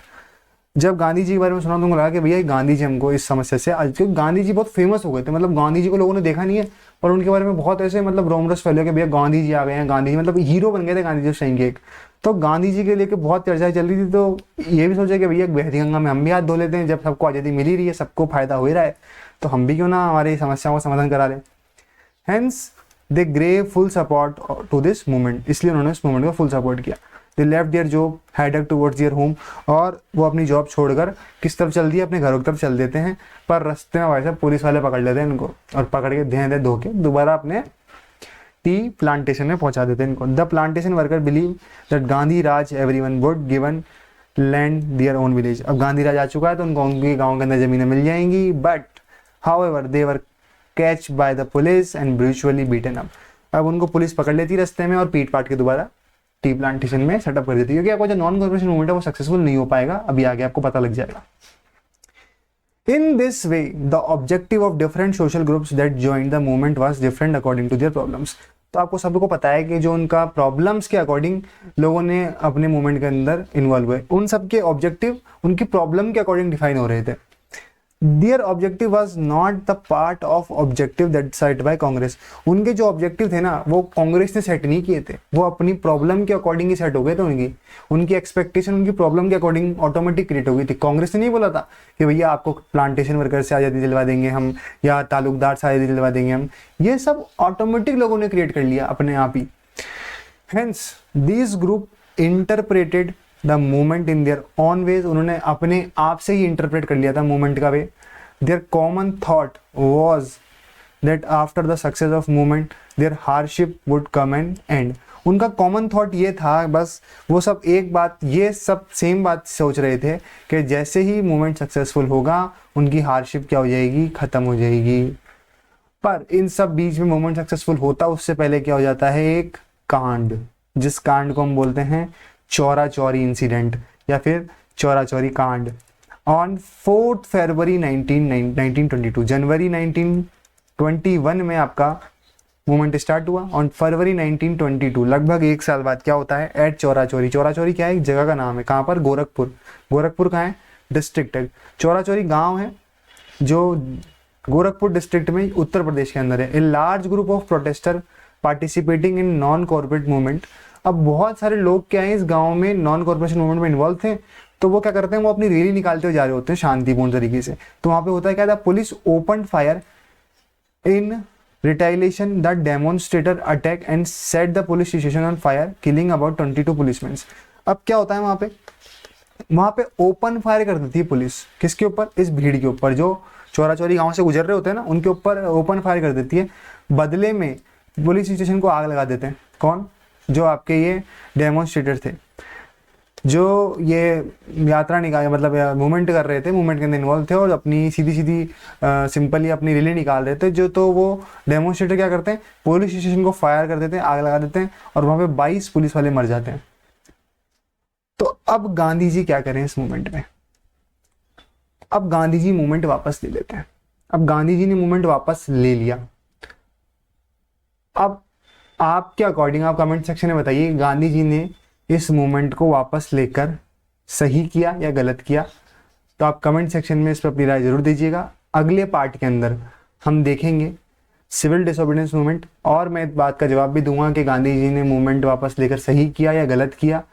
जब गांधी जी के बारे में सुना तो उनको लगा कि भैया गांधी जी हमको इस समस्या से, आज क्योंकि गांधी जी बहुत फेमस हो गए थे, मतलब गांधी जी को लोगों ने देखा नहीं है पर उनके बारे में बहुत ऐसे मतलब रोमरस फैले कि भैया गांधी जी आ गए हैं, गांधी जी मतलब हीरो बन गए थे गांधी जी उस टाइम के एक। तो गांधी जी के लेके बहुत चर्चाएं चल रही थी, तो ये भी सोचा कि भैया बहती गंगा में हम भी हाथ धो लेते हैं, जब सबको आज़ादी मिल ही रही है, सबको फायदा हो ही रहा है, तो हम भी क्यों ना हमारी समस्याओं का समाधान करा लें। Hence they gave full support to this movement, इसलिए उन्होंने इस मूवमेंट को फुल सपोर्ट किया। They left their job headed towards their home, और वो अपनी जॉब छोड़कर किस तरफ चल दिए? अपने घरों की तरफ चल देते हैं। पर रास्ते में वैसे पुलिस वाले पकड़ लेते हैं इनको और पकड़ के धे धो के दोबारा अपने टी प्लांटेशन में पहुंचा देते हैं इनको। The plantation worker believe that Gandhi Raj everyone would given land their own village. अब गांधी राज आ चुका है तो उनको उनके गाँव के अंदर जमीनें मिल जाएंगी। But however they were catch by the police and brutally beaten up. अब उनको पुलिस पकड़ लेती रास्ते में और पीट पाट के दोबारा टी प्लांटेशन में सेटअप कर देती है, क्योंकि आपको जो नॉन कॉर्पोरेशन मूवमेंट है वो सक्सेसफुल नहीं हो पाएगा, अभी आगे आपको पता लग जाएगा। In this way, the objective of different social groups that joined the movement was different according to their problems। तो आपको सबको पता है कि जो उनका प्रॉब्लम्स के अकॉर्डिंग लोगों ने अपने मूवमेंट के अंदर इन्वॉल्व हुए, उन सब के ऑब्जेक्टिव उनकी प्रॉब्लम के अकॉर्डिंग डिफाइन हो रहे थे। Their objective was not the part of objective that set by Congress. उनके जो ऑब्जेक्टिव थे ना वो कांग्रेस ने सेट नहीं किए थे, वो अपनी प्रॉब्लम के अकॉर्डिंग ही सेट हो गए थे। उनकी एक्सपेक्टेशन उनकी प्रॉब्लम के अकॉर्डिंग ऑटोमेटिक क्रिएट हो गई थी। कांग्रेस ने नहीं बोला था कि भैया आपको प्लांटेशन वर्कर से आज़ादी दिलवा देंगे हम, या ताल्लुकदार से आज़ादी दिलवा देंगे हम, ये सब ऑटोमेटिक लोगों ने क्रिएट कर लिया अपने आप ही। Hence, these group interpreted the movement in their own ways, उन्होंने अपने आप से ही इंटरप्रेट कर लिया था मूवमेंट का way. Their common thought was that after the success of movement their hardship would come and end. उनका कॉमन थॉट ये था, बस वो सब एक बात, ये सब सेम बात सोच रहे थे कि जैसे ही मूवमेंट सक्सेसफुल होगा उनकी हार्डशिप क्या हो जाएगी, ख़त्म हो जाएगी। पर इन सब बीच में मूवमेंट सक्सेसफुल होता उससे पहले क्या हो जाता है, एक कांड, जिस कांड को हम बोलते हैं चौरा चौरी इंसिडेंट या फिर चौरा चौरी कांड। ऑन 4 फरवरी 1922, जनवरी 1921 में आपका मूवमेंट स्टार्ट हुआ। ऑन फरवरी 1922, लगभग 1 साल बाद क्या होता है, एट चौरा चौरी। चौरा चौरी क्या है, एक जगह का नाम है, कहाँ पर, गोरखपुर। गोरखपुर कहाँ है, डिस्ट्रिक्ट है। चौरा चौरी गाँव है जो गोरखपुर डिस्ट्रिक्ट में उत्तर प्रदेश के अंदर है। A large group of protester participating in non corporate movement. अब बहुत सारे लोग क्या है इस गांव में नॉन कॉर्पोरेशन मूवमेंट में इन्वॉल्व थे, तो वो क्या करते हैं, वो अपनी रैली निकालते हुए जा रहे होते हैं शांतिपूर्ण तरीके से। तो वहां पे होता है क्या था, police open fire in retaliation the demonstrator attack and set the police station on fire, killing about 22 policeman. अब क्या होता है वहां पे ओपन फायर कर देती है पुलिस, किसके ऊपर, इस भीड़ के ऊपर, जो चौरा चौरी गांव से गुजर रहे होते हैं ना, उनके ऊपर ओपन फायर कर देती है। बदले में पुलिस स्टेशन को आग लगा देते हैं। कौन, जो आपके ये डेमोन्स्ट्रेटर थे, जो ये यात्रा निकाल मतलब मूवमेंट कर रहे थे, मूवमेंट के अंदर इन्वॉल्व थे और अपनी सीधी सीधी सिंपली अपनी रैली निकाल रहे थे, जो तो वो डेमोन्स्ट्रेटर क्या करते हैं, पुलिस स्टेशन को फायर कर देते हैं, आग लगा देते हैं और वहाँ पे 22 पुलिस वाले मर जाते हैं। तो अब गांधी जी क्या करें इस मूवमेंट में, अब गांधी जी मूवमेंट वापस ले लेते हैं। अब गांधी जी ने मूवमेंट वापस ले लिया। अब आपके अकॉर्डिंग आप कमेंट सेक्शन में बताइए, गांधी जी ने इस मूवमेंट को वापस लेकर सही किया या गलत किया। तो आप कमेंट सेक्शन में इस पर अपनी राय जरूर दीजिएगा। अगले पार्ट के अंदर हम देखेंगे सिविल डिसोबीडियंस मूवमेंट, और मैं इस बात का जवाब भी दूंगा कि गांधी जी ने मूवमेंट वापस लेकर सही किया या गलत किया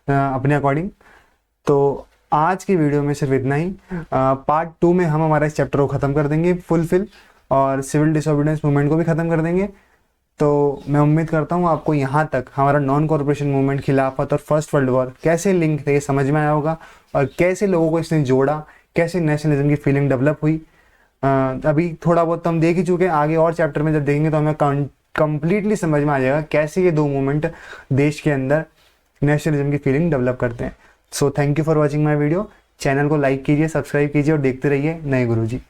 अपने अकॉर्डिंग। तो आज की वीडियो में सिर्फ इतना ही। पार्ट 2 में हम हमारा इस चैप्टर को ख़त्म कर देंगे फुलफिल, और सिविल डिसोबीडियंस मूवमेंट को भी ख़त्म कर देंगे। तो मैं उम्मीद करता हूँ आपको यहाँ तक हमारा नॉन कॉर्पोरेशन मूवमेंट, खिलाफत और फर्स्ट वर्ल्ड वॉर कैसे लिंक थे ये समझ में आया होगा, और कैसे लोगों को इसने जोड़ा, कैसे नेशनलिज्म की फीलिंग डेवलप हुई। अभी थोड़ा बहुत तो हम देख ही चुके हैं, आगे और चैप्टर में जब देखेंगे तो हमें कंप्लीटली समझ में आ जाएगा कैसे ये दो मूवमेंट देश के अंदर नेशनलिज्म की फीलिंग डेवलप करते हैं। So thank you for watching my video. Channel को लाइक कीजिए, सब्सक्राइब कीजिए और देखते रहिए नए गुरुजी।